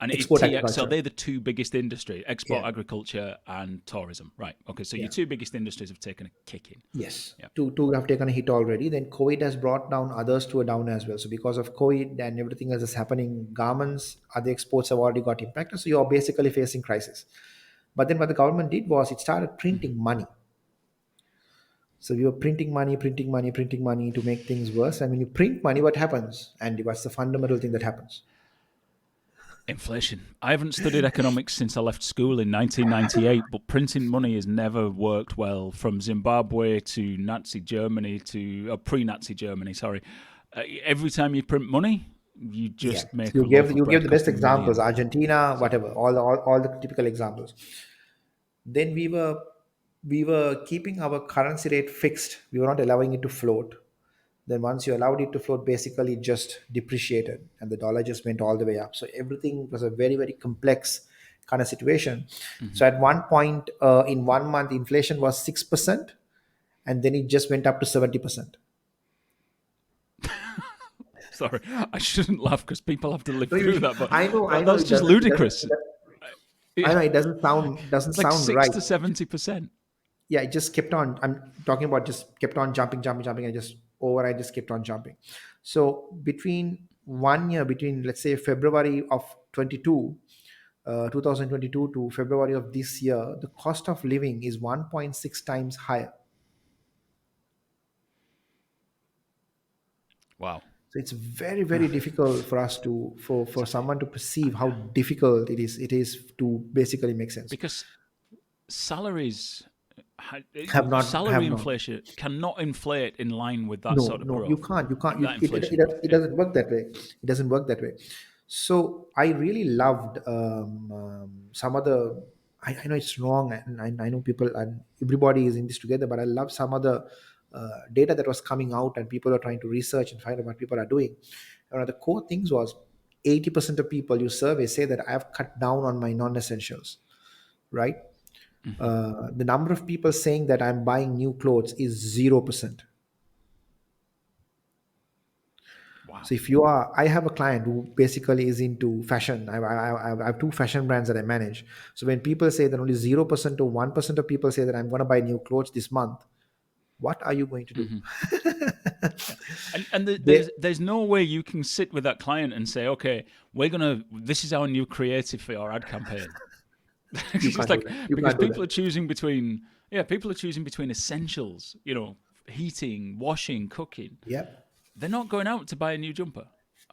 Speaker 1: And it
Speaker 2: Export
Speaker 1: TX. So
Speaker 2: agriculture.
Speaker 1: they're the two biggest industry: export
Speaker 2: Yeah.
Speaker 1: agriculture and tourism. Right. Okay. So your
Speaker 2: Yeah.
Speaker 1: two biggest industries have taken a kick in.
Speaker 2: Yes,
Speaker 1: Yeah.
Speaker 2: two have taken a hit already. Then COVID has brought down others to a down as well. So because of COVID and everything else is happening, garments, other exports have already got impacted. So you're basically facing crisis. But then what the government did was it started printing money. So we were printing money, printing money, printing money to make things worse. And when you print money, what happens? And what's the fundamental thing that happens?
Speaker 1: Inflation. I haven't studied economics since I left school in 1998, but printing money has never worked well from Zimbabwe to Nazi Germany to pre-Nazi Germany. Sorry, every time you print money, you
Speaker 2: Yeah,
Speaker 1: just make a
Speaker 2: you
Speaker 1: loaf
Speaker 2: gave
Speaker 1: of
Speaker 2: you give
Speaker 1: bread
Speaker 2: the best
Speaker 1: costing
Speaker 2: examples:
Speaker 1: millions.
Speaker 2: Argentina,
Speaker 1: So
Speaker 2: whatever, all the typical examples. Then we were keeping our currency rate fixed. We were not allowing it to float. Then once you allowed it to float, basically it just depreciated, and the dollar just went all the way up. So everything was a very, very complex kind of situation.
Speaker 1: mhm.
Speaker 2: So at one point, in 1 month, inflation was 6%, and then it just went up to 70%.
Speaker 1: Sorry, I shouldn't laugh because people have to live
Speaker 2: So
Speaker 1: through that, but
Speaker 2: I know
Speaker 1: that's
Speaker 2: it
Speaker 1: just
Speaker 2: doesn't,
Speaker 1: ludicrous.
Speaker 2: I
Speaker 1: Yeah,
Speaker 2: know it doesn't
Speaker 1: it's like
Speaker 2: sound
Speaker 1: six
Speaker 2: right.
Speaker 1: to 70%.
Speaker 2: Yeah, it just kept on. I'm talking about just kept on jumping, jumping, jumping, and just override just kept on jumping. So between 1 year, between let's say February of 2022 to February of this year, the cost of living is 1.6 times higher.
Speaker 1: Wow.
Speaker 2: So it's very, very difficult for us to for someone to perceive how difficult it is to basically make sense.
Speaker 1: Because salaries,
Speaker 2: Have
Speaker 1: salary
Speaker 2: not.
Speaker 1: inflation cannot inflate in line with that
Speaker 2: No,
Speaker 1: sort of
Speaker 2: no, you
Speaker 1: growth,
Speaker 2: can't. You can't.
Speaker 1: that
Speaker 2: It,
Speaker 1: inflation growth.
Speaker 2: it
Speaker 1: Yeah.
Speaker 2: doesn't work that way. It doesn't work that way. So I really loved some other. I know it's wrong, and I know people and everybody is in this together. But I love some other data that was coming out, and people are trying to research and find out what people are doing. One of the core things was 80% of people you survey say that I have cut down on my non-essentials. Right.
Speaker 1: Hmm.
Speaker 2: The number of people saying that I'm buying new clothes is 0%.
Speaker 1: Wow.
Speaker 2: So if you are, I have a client who basically is into fashion. I have two fashion brands that I manage. So when people say that only 0% to 1% of people say that I'm going to buy new clothes this month, what are you going to do?
Speaker 1: Hmm. Yeah. And
Speaker 2: They,
Speaker 1: there's no way you can sit with that client and say, okay, this is our new creative for your ad campaign.
Speaker 2: you
Speaker 1: It's just
Speaker 2: can't do
Speaker 1: like,
Speaker 2: that. You
Speaker 1: because
Speaker 2: can't do that.
Speaker 1: people are choosing between essentials, heating, washing, cooking.
Speaker 2: Yep.
Speaker 1: They're not going out to buy a new jumper.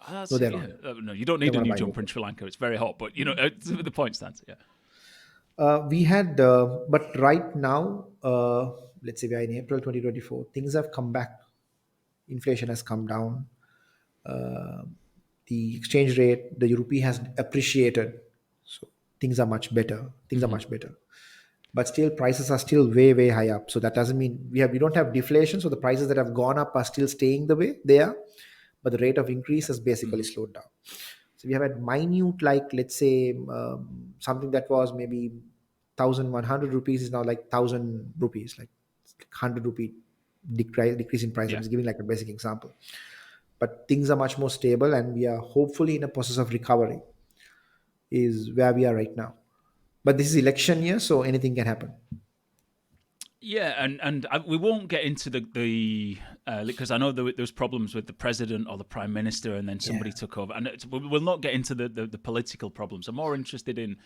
Speaker 2: No,
Speaker 1: That's
Speaker 2: they're
Speaker 1: yeah.
Speaker 2: not.
Speaker 1: No, you don't
Speaker 2: They
Speaker 1: need a
Speaker 2: want to
Speaker 1: new
Speaker 2: buy new.
Speaker 1: jumper in Sri Lanka. It's very hot, but the point stands. Yeah.
Speaker 2: We had, but right now, let's say we are in April 2024, things have come back. Inflation has come down. Uh, the exchange rate, the rupee has appreciated. So things are much better. Things are
Speaker 1: Hmm.
Speaker 2: much better. But still, prices are still way, way high up. So that doesn't mean we don't have deflation. So the prices that have gone up are still staying the way they are, but the rate of increase
Speaker 1: Yeah.
Speaker 2: has basically
Speaker 1: Hmm.
Speaker 2: slowed down. So we have had minute, like let's say something that was maybe 1,100 rupees is now like 1,000 rupees, like 100 rupee decrease in price. I'm
Speaker 1: Yeah.
Speaker 2: just giving like a basic example. But things are much more stable, and we are hopefully in a process of recovery. Is where we are right now. But this is election year, so anything can happen.
Speaker 1: Yeah, and we won't get into the because I know there was problems with the president or the prime minister, and then
Speaker 2: Yeah.
Speaker 1: somebody took over, and we'll not get into the political problems. I'm more interested in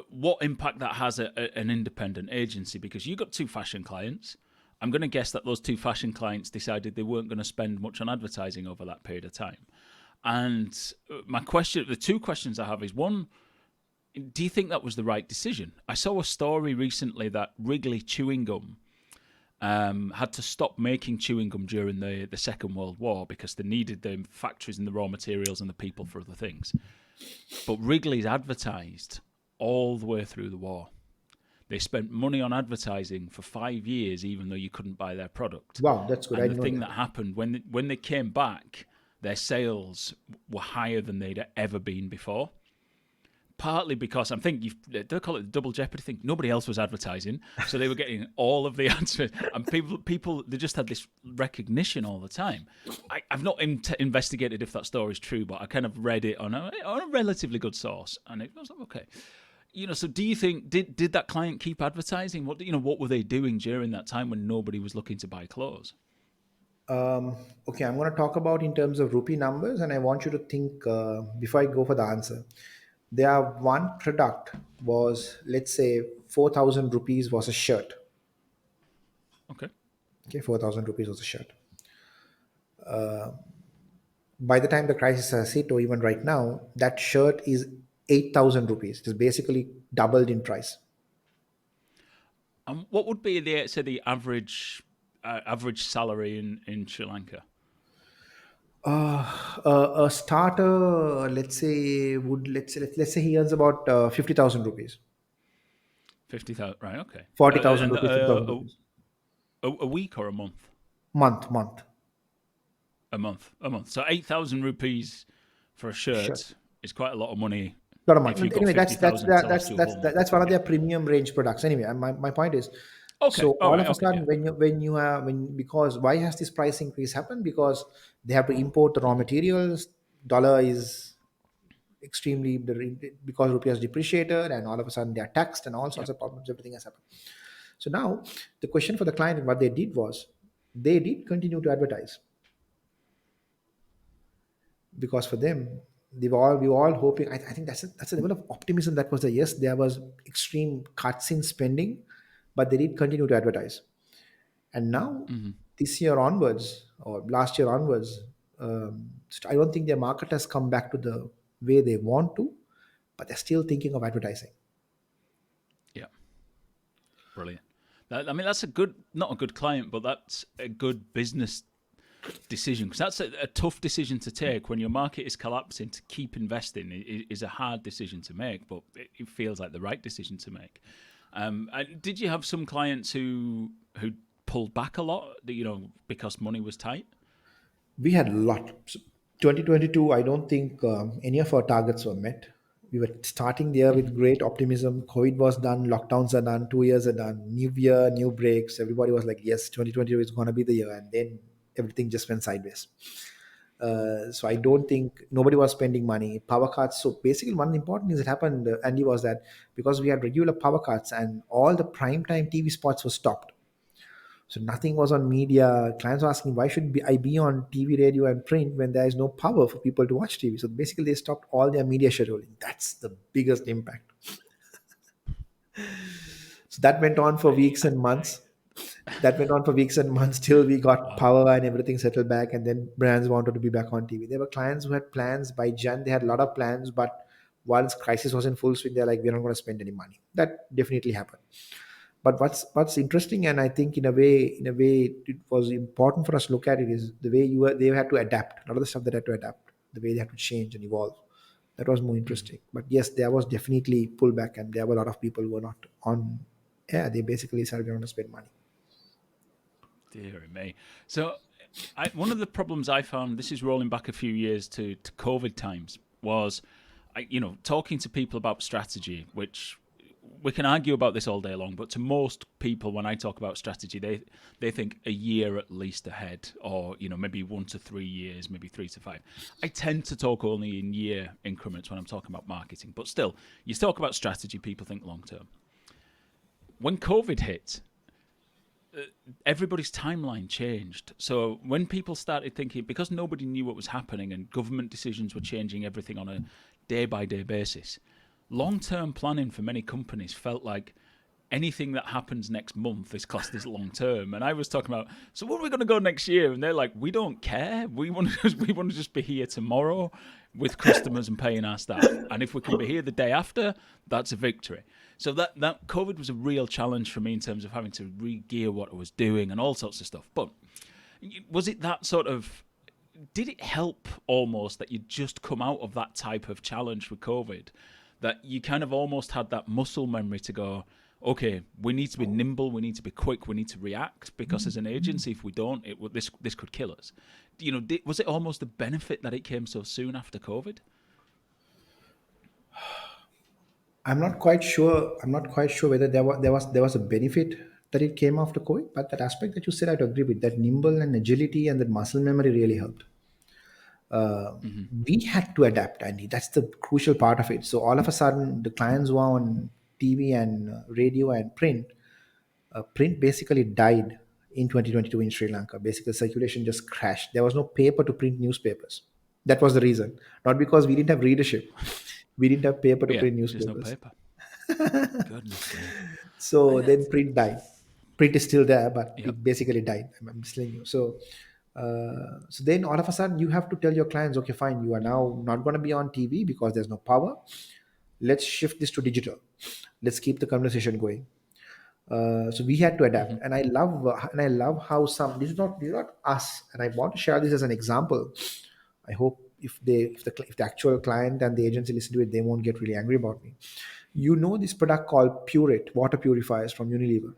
Speaker 1: what impact that has at an independent agency, because you got two fashion clients. I'm going to guess that those two fashion clients decided they weren't going to spend much on advertising over that period of time. And the two questions I have is one, do you think that was the right decision? I saw a story recently that Wrigley chewing gum had to stop making chewing gum during the Second World War because they needed the factories and the raw materials and the people for other things. But Wrigley's advertised all the way through the war. They spent money on advertising for 5 years, even though you couldn't buy their product.
Speaker 2: Wow, that's good. I
Speaker 1: And the
Speaker 2: didn't know
Speaker 1: thing
Speaker 2: that.
Speaker 1: that happened when they came back, their sales were higher than they'd ever been before. Partly because I think they call it the double jeopardy thing. Nobody else was advertising, so they were getting all of the answers, and people they just had this recognition all the time. I've not investigated if that story is true, but I kind of read it on a relatively good source, and it was like, okay. So do you think did that client keep advertising? What were they doing during that time when nobody was looking to buy clothes?
Speaker 2: Okay, I'm going to talk about in terms of rupee numbers, and I want you to think before I go for the answer. There one product was, let's say, 4,000 rupees was a shirt.
Speaker 1: Okay.
Speaker 2: Okay, 4,000 rupees was a shirt. By the time the crisis has hit, or even right now, that shirt is 8,000 rupees. It is basically doubled in price.
Speaker 1: And what would be the average salary in Sri Lanka?
Speaker 2: A starter, let's say, let's say he earns about 50,000 rupees,
Speaker 1: 50,000, right? Okay.
Speaker 2: 40,000
Speaker 1: And
Speaker 2: rupees, 50,000 rupees.
Speaker 1: a week or a month?
Speaker 2: Month.
Speaker 1: A month. So 8,000 rupees for a
Speaker 2: Shirt.
Speaker 1: shirt is quite a lot of money
Speaker 2: Lot of
Speaker 1: if
Speaker 2: money.
Speaker 1: you've got
Speaker 2: Anyway, that's that's
Speaker 1: 50,000 to
Speaker 2: that,
Speaker 1: last
Speaker 2: that's
Speaker 1: you a
Speaker 2: that's
Speaker 1: whole
Speaker 2: that,
Speaker 1: month.
Speaker 2: that's one of
Speaker 1: Yeah.
Speaker 2: their premium range products. Anyway, and my point is,
Speaker 1: Okay.
Speaker 2: so
Speaker 1: All
Speaker 2: all
Speaker 1: right.
Speaker 2: of a
Speaker 1: Okay. Yeah.
Speaker 2: sudden, when you are when because why has this price increase happened? Because they have to import the raw materials. Dollar is extremely because rupee has depreciated, and all of a sudden they are taxed, and all
Speaker 1: Yeah.
Speaker 2: sorts of problems. Everything has happened. So now the question for the client and what they did was they did continue to advertise, because for them we were all hoping. I think that's a level of optimism that was there. Yes, there was extreme cuts in spending, but they did continue to advertise. And now
Speaker 1: Hmm.
Speaker 2: this year onwards or last year onwards, I don't think their market has come back to the way they want to, but they're still thinking of advertising.
Speaker 1: Yeah. Brilliant. I mean, that's a good, not a good client, but that's a good business decision, because that's a tough decision to take when your market is collapsing. To keep investing is a hard decision to make, but it feels like the right decision to make. And did you have some clients who pulled back a lot, because money was tight?
Speaker 2: We had a lot. So 2022, I don't think any of our targets were met. We were starting the year with great optimism. COVID was done, lockdowns are done, 2 years are done, new year, new breaks. Everybody was like, yes, 2022 is going to be the year. And then everything just went sideways. So I don't think nobody was spending money. Power cuts. So basically, one important thing that happened, Andy, was that because we had regular power cuts and all the primetime TV spots were stopped. So nothing was on media. Clients were asking, why should I be on TV, radio, and print when there is no power for people to watch TV? So basically, they stopped all their media scheduling. That's the biggest impact. So that went on for
Speaker 1: I,
Speaker 2: weeks and months. That went on for weeks and months till we got
Speaker 1: Wow.
Speaker 2: power and everything settled back, and then brands wanted to be back on TV. There were clients who had plans by Jan. They had a lot of plans, but once crisis was in full swing, they're like, we're not going to spend any money. That definitely happened. But what's interesting, and I think in a way it was important for us to look at it, is the way they had to adapt. A lot of the stuff that had to adapt, the way they had to change and evolve. That was more
Speaker 1: Mhm.
Speaker 2: interesting. But yes, there was definitely pullback, and there were a lot of people who were not on. Yeah, they basically decided they want to spend money.
Speaker 1: Dear me. So, one of the problems I found, this is rolling back a few years to COVID times, was, talking to people about strategy, which we can argue about this all day long, but to most people, when I talk about strategy, they think a year at least ahead, or maybe 1 to 3 years, maybe 3 to 5. I tend to talk only in year increments when I'm talking about marketing, but still, you talk about strategy, people think long term. When COVID hit, everybody's timeline changed. So when people started thinking, because nobody knew what was happening and government decisions were changing everything on a day by day basis, long term planning for many companies felt like anything that happens next month is classed as long term. And I was talking about, so what are we going to go next year? And they're like, we don't care. We want to just be here tomorrow with customers and paying our staff. And if we can be here the day after, that's a victory. So that COVID was a real challenge for me in terms of having to re-gear what I was doing and all sorts of stuff. But was it that sort of, did it help almost that you just come out of that type of challenge with COVID, that you kind of almost had that muscle memory to go, okay, we need to be nimble, we need to be quick, we need to react, because as an agency, if we don't, this could kill us. Was it almost a benefit that it came so soon after COVID?
Speaker 2: I'm not quite sure. I'm not quite sure whether there was a benefit that it came after COVID, but that aspect that you said, I'd agree with. That nimble and agility and that muscle memory really helped.
Speaker 1: Hmm.
Speaker 2: We had to adapt, Andy. That's the crucial part of it. So all of a sudden, the clients were on TV and radio and print. Print basically died in 2022 in Sri Lanka. Basically, circulation just crashed. There was no paper to print newspapers. That was the reason. Not because we didn't have readership. We didn't have paper to
Speaker 1: Yeah,
Speaker 2: print
Speaker 1: just no
Speaker 2: newspapers.
Speaker 1: paper. Goodness me.
Speaker 2: So
Speaker 1: I,
Speaker 2: then print died. Print is still there, but
Speaker 1: yep.
Speaker 2: it basically died. I'm just telling you. So then all of a sudden you have to tell your clients, okay, fine, you are now not going to be on TV because there's no power. Let's shift this to digital. Let's keep the conversation going. So we had to adapt,
Speaker 1: Hmm.
Speaker 2: and I love how some, this is not us, and I want to share this as an example. I hope if the actual client and the agency listen to it, they won't get really angry about me. You know this product called Pureit water purifiers from Unilever.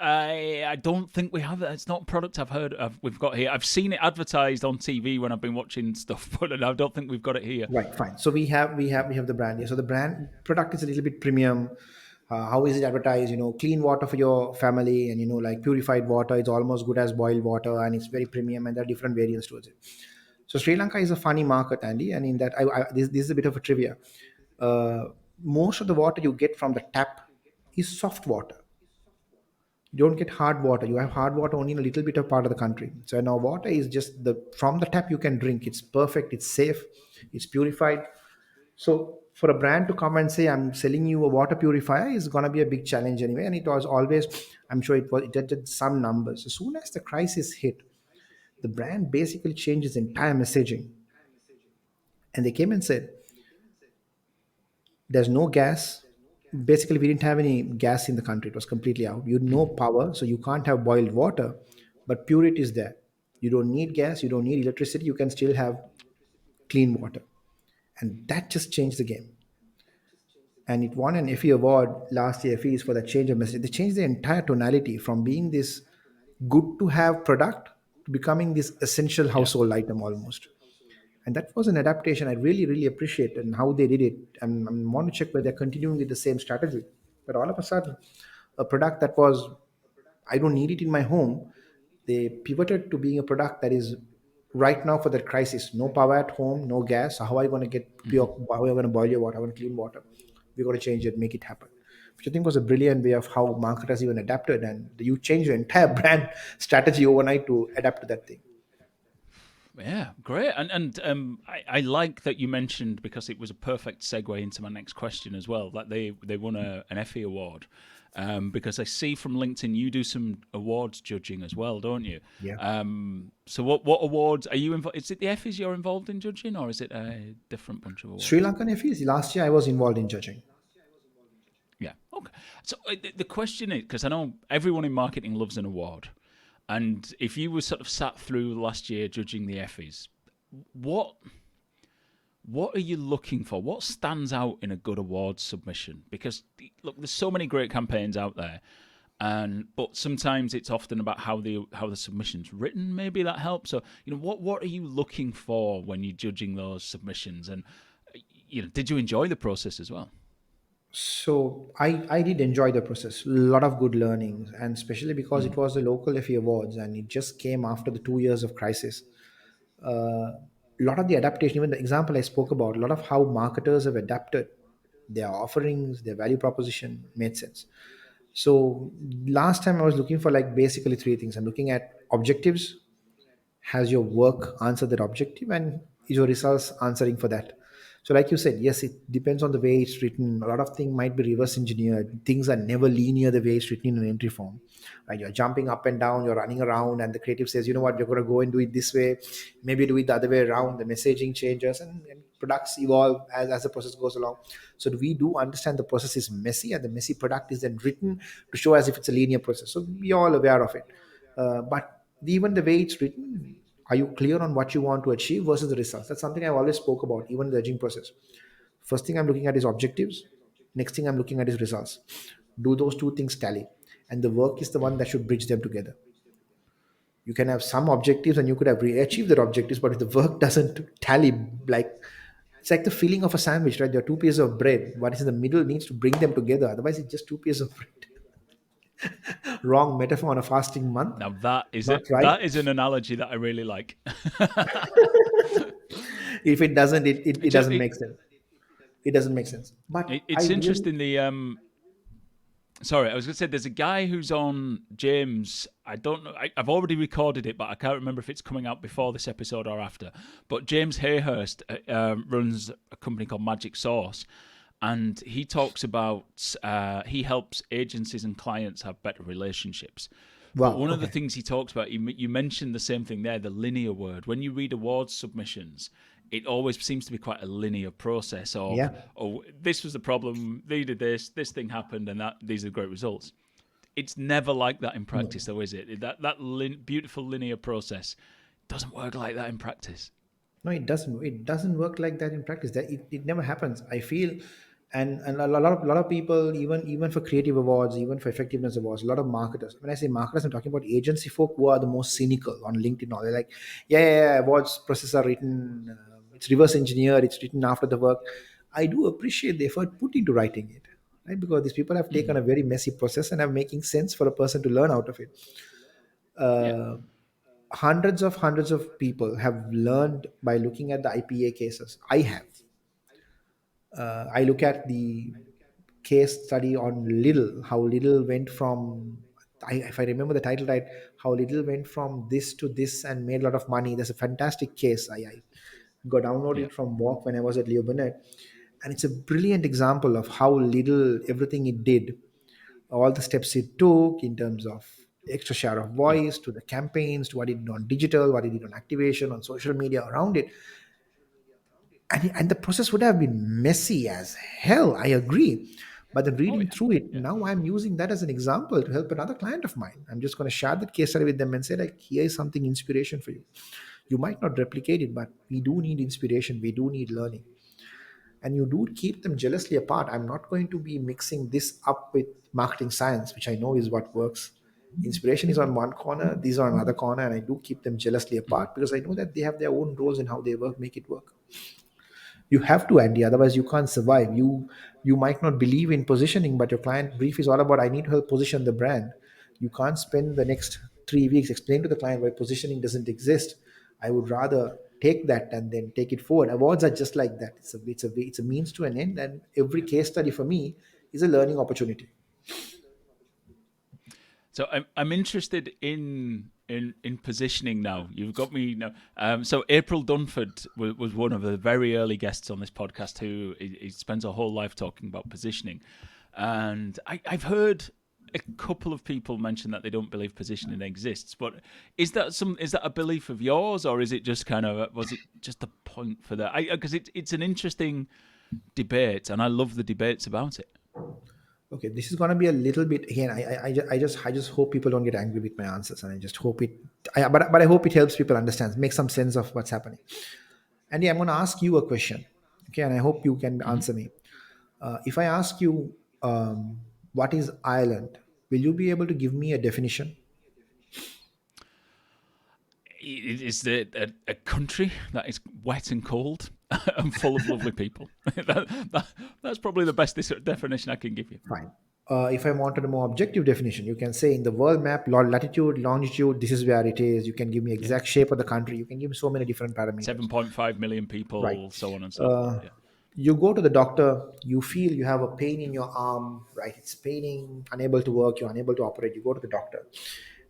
Speaker 1: I don't think we have it. It's not a product I've heard of. We've got here. I've seen it advertised on TV when I've been watching stuff, but I don't think we've got it here.
Speaker 2: Right, fine. So we have the brand here. So the brand product is a little bit premium. How is it advertised? Clean water for your family, and like purified water. It's almost good as boiled water, and it's very premium, and there are different variants towards it. So Sri Lanka is a funny market, Andy, and in that, this is a bit of a trivia. Uh, Most of the water you get from the tap is soft water. You don't get hard water. You have hard water only in a little bit of part of the country. So now water is just the from the tap you can drink. It's perfect. It's safe. It's purified. So for a brand to come and say, I'm selling you a water purifier is going to be a big challenge anyway. And it was always, I'm sure it did some numbers. As soon as the crisis hit, the brand basically changed its entire messaging. And they came and said, there's no gas. Basically, we didn't have any gas in the country. It was completely out. You no
Speaker 1: Mhm.
Speaker 2: power, so you can't have boiled water, but purity is there. You don't need gas, you don't need electricity, you can still have clean water. And that just changed the game. And it won an Effie award last year. Effie is for the change of message. They changed the entire tonality from being this good to have product to becoming this essential
Speaker 1: Yeah.
Speaker 2: household item almost. And that was an adaptation I really, really appreciate and how they did it. And I want to check whether they're continuing with the same strategy. But all of a sudden, a product that was, I don't need it in my home, they pivoted to being a product that is right now for that crisis. No power at home, no gas. So how are you going to get
Speaker 1: Hmm.
Speaker 2: pure? How are you going to boil your water? How are you going to clean water? We're going to change it, make it happen. Which I think was a brilliant way of how marketers even adapted, and you changed your entire brand strategy overnight to adapt to that thing.
Speaker 1: Yeah, great. And I like that you mentioned, because it was a perfect segue into my next question as well. That they won an Effie award. because I see from LinkedIn you do some awards judging as well, don't you?
Speaker 2: Yeah.
Speaker 1: So what awards are you involved? Is it the Effies you're involved in judging, or is it a different bunch of
Speaker 2: Sri
Speaker 1: awards?
Speaker 2: Lankan FEs, last year I was involved in judging.
Speaker 1: Yeah. Okay. So the question is, because I know everyone in marketing loves an award, and if you were sort of sat through last year judging the Effies, what what are you looking for? What stands out in a good awards submission? Because look, there's so many great campaigns out there, and but sometimes it's often about how the submission's written. Maybe that helps. So what are you looking for when you're judging those submissions? And did you enjoy the process as well?
Speaker 2: So I did enjoy the process. A lot of good learnings, and especially because it
Speaker 1: Mm.
Speaker 2: was the local FE awards and it just came after the 2 years of crisis. A lot of the adaptation, even the example I spoke about, a lot of how marketers have adapted their offerings, their value proposition made sense. So last time I was looking for like basically three things. I'm looking at objectives. Has your work answered that objective, and is your results answering for that? So like you said, yes, it depends on the way it's written. A lot of things might be reverse engineered. Things are never linear the way it's written in an entry form, right? You're jumping up and down, you're running around, and the creative says, you know what, you're going to go and do it this way, maybe do it the other way around. The messaging changes, and products evolve as the process goes along. So we do understand the process is messy, and the messy product is then written to show as if it's a linear process, so we're all aware of it. But even the way it's written, are you clear on what you want to achieve versus the results? That's something I've always spoke about, even in the judging process. First thing I'm looking at is objectives. Next thing I'm looking at is results. Do those two things tally? And the work is the one that should bridge them together. You can have some objectives and you could have achieved their objectives, but if the work doesn't tally, like it's like the filling of a sandwich, right? There are two pieces of bread. What is in the middle needs to bring them together. Otherwise, it's just two pieces of bread. Wrong metaphor on a fasting month.
Speaker 1: Now that is
Speaker 2: Not
Speaker 1: it.
Speaker 2: right.
Speaker 1: That is an analogy that I really like.
Speaker 2: If it doesn't, it
Speaker 1: Ju-
Speaker 2: doesn't
Speaker 1: it,
Speaker 2: make sense. It doesn't make sense. But I
Speaker 1: it's
Speaker 2: really,
Speaker 1: interesting. Sorry, I was going to say there's a guy who's on James. I don't know. I've already recorded it, but I can't remember if it's coming out before this episode or after. But James Hayhurst runs a company called Magic Source, and he talks about he helps agencies and clients have better relationships. But
Speaker 2: wow,
Speaker 1: one of the
Speaker 2: okay.
Speaker 1: things he talks about, you mentioned the same thing there, the linear word. When you read awards submissions, it always seems to be quite a linear process of,
Speaker 2: Yeah.
Speaker 1: oh, this was the problem, they did this thing happened, and these are great results. It's never like that in
Speaker 2: No.
Speaker 1: practice, though, is it? Beautiful linear process doesn't work like that in practice.
Speaker 2: No, it doesn't. It doesn't work like that in practice. That it never happens. I feel, and a lot of people, even for creative awards, even for effectiveness awards, a lot of marketers. When I say marketers, I'm talking about agency folk who are the most cynical on LinkedIn. They're like, yeah, awards processes are written. It's reverse engineered. It's written after the work. I do appreciate the effort put into writing it, right? Because these people have taken
Speaker 1: Hmm.
Speaker 2: a very messy process and are making sense for a person to learn out of it.
Speaker 1: Yeah,
Speaker 2: Hundreds of people have learned by looking at the IPA cases. I have. I look at the case study on Lidl, how Lidl went from, if I remember the title right, how Lidl went from this to this and made a lot of money. There's a fantastic case. I got downloaded
Speaker 1: yeah,
Speaker 2: it from Walk when I was at Leo Burnett. And it's a brilliant example of how Lidl, everything it did, all the steps it took in terms of extra share of
Speaker 1: yeah,
Speaker 2: voice to the campaigns to what it did on digital, what it did on activation, on social media around it. And the process would have been messy as hell, I agree. But then
Speaker 1: oh
Speaker 2: reading
Speaker 1: yeah,
Speaker 2: through it,
Speaker 1: yeah.
Speaker 2: now I'm using that as an example to help another client of mine. I'm just going to share that case study with them and say, like, here is something inspiration for you. You might not replicate it, but we do need inspiration. We do need learning, and you do keep them jealously apart. I'm not going to be mixing this up with marketing science, which I know is what works. Inspiration is on one corner, these are on another corner, and I do keep them jealously
Speaker 1: Mhm.
Speaker 2: apart because I know that they have their own roles in how they work, make it work. You have to, Andy, otherwise you can't survive. You might not believe in positioning, but your client brief is all about, I need to help position the brand. You can't spend the next 3 weeks explaining to the client why positioning doesn't exist. I would rather take that and then take it forward. Awards are just like that. It's a means to an end, and every case study for me is a learning opportunity.
Speaker 1: So I'm interested in positioning now. You've got me now. So April Dunford was one of the very early guests on this podcast who he spends a whole life talking about positioning, and I've heard a couple of people mentioned that they don't believe positioning exists. But is that a belief of yours, or is it just kind of was it just a point for that? Because it's an interesting debate, and I love the debates about it.
Speaker 2: Okay, this is going to be a little bit again. I just hope people don't get angry with my answers, and I just hope it. But I hope it helps people understand, make some sense of what's happening. Andy, I'm going to ask you a question, okay, and I hope you can
Speaker 1: Hmm.
Speaker 2: answer me. If I ask you, what is Ireland, will you be able to give me a definition?
Speaker 1: It is a country that is wet and cold and full of lovely people. That's probably the best definition I can give you.
Speaker 2: Fine. If I wanted a more objective definition, you can say in the world map, latitude, longitude, this is where it is. You can give me
Speaker 1: Yeah,
Speaker 2: exact shape of the country. You can give me so many different parameters.
Speaker 1: 7.5 million
Speaker 2: Right.
Speaker 1: people, so on and so forth.
Speaker 2: Uh,
Speaker 1: Yeah,
Speaker 2: you go to the doctor, you feel you have a pain in your arm, right? It's paining, unable to work, you're unable to operate. You go to the doctor.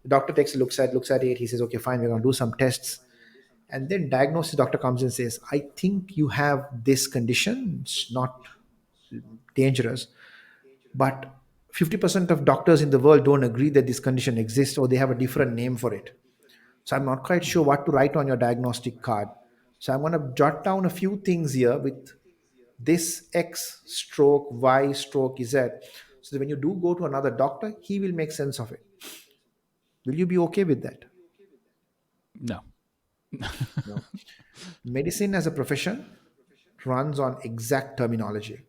Speaker 2: The doctor takes a looks at it. He says, okay, fine, we're going to do some tests. And then diagnosis doctor comes and says, I think you have this condition. It's not dangerous, but 50% of doctors in the world don't agree that this condition exists, or they have a different name for it. So I'm not quite sure what to write on your diagnostic card. So I'm going to jot down a few things here with this X stroke Y stroke Z. So that when you do go to another doctor, he will make sense of it. Will you be okay with that?
Speaker 1: no,
Speaker 2: No. Medicine as a profession runs on exact terminology.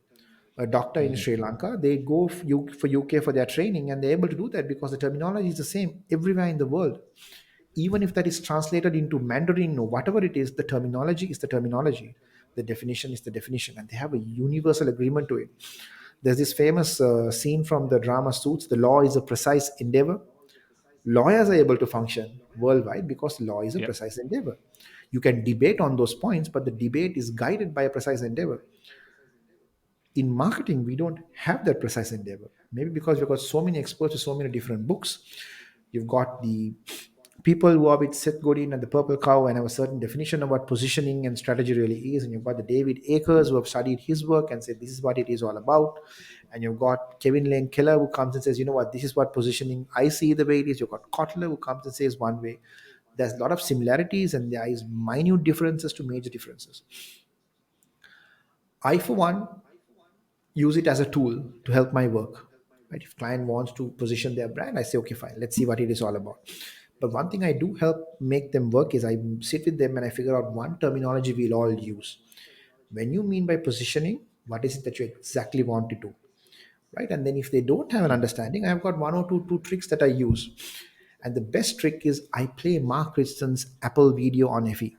Speaker 2: A doctor in Sri Lanka, they go for UK for their training, and they're able to do that because the terminology is the same everywhere in the world. Even if that is translated into Mandarin or whatever it is, the terminology is the terminology. The definition is the definition, and they have a universal agreement to it. There's this famous scene from the drama Suits: the law is a precise endeavor. Lawyers are able to function worldwide because law is a
Speaker 1: yeah,
Speaker 2: precise endeavor. You can debate on those points, but the debate is guided by a precise endeavor. In marketing, we don't have that precise endeavor. Maybe because we've got so many experts with so many different books. You've got the people who are with Seth Godin and the Purple Cow and have a certain definition of what positioning and strategy really is. And you've got the David Akers who have studied his work and said this is what it is all about. And you've got Kevin Lane Keller who comes and says, you know what, this is what positioning I see the way it is. You've got Kotler who comes and says one way. There's a lot of similarities and there is minute differences to major differences. I, for one, use it as a tool to help my work. Right? If client wants to position their brand, I say, okay, fine, let's see what it is all about. But one thing I do help make them work is I sit with them and I figure out one terminology we'll all use. When you mean by positioning, what is it that you exactly want to do? Right? And then if they don't have an understanding, I've got one or two tricks that I use. And the best trick is I play Mark Richardson's Apple video on FE,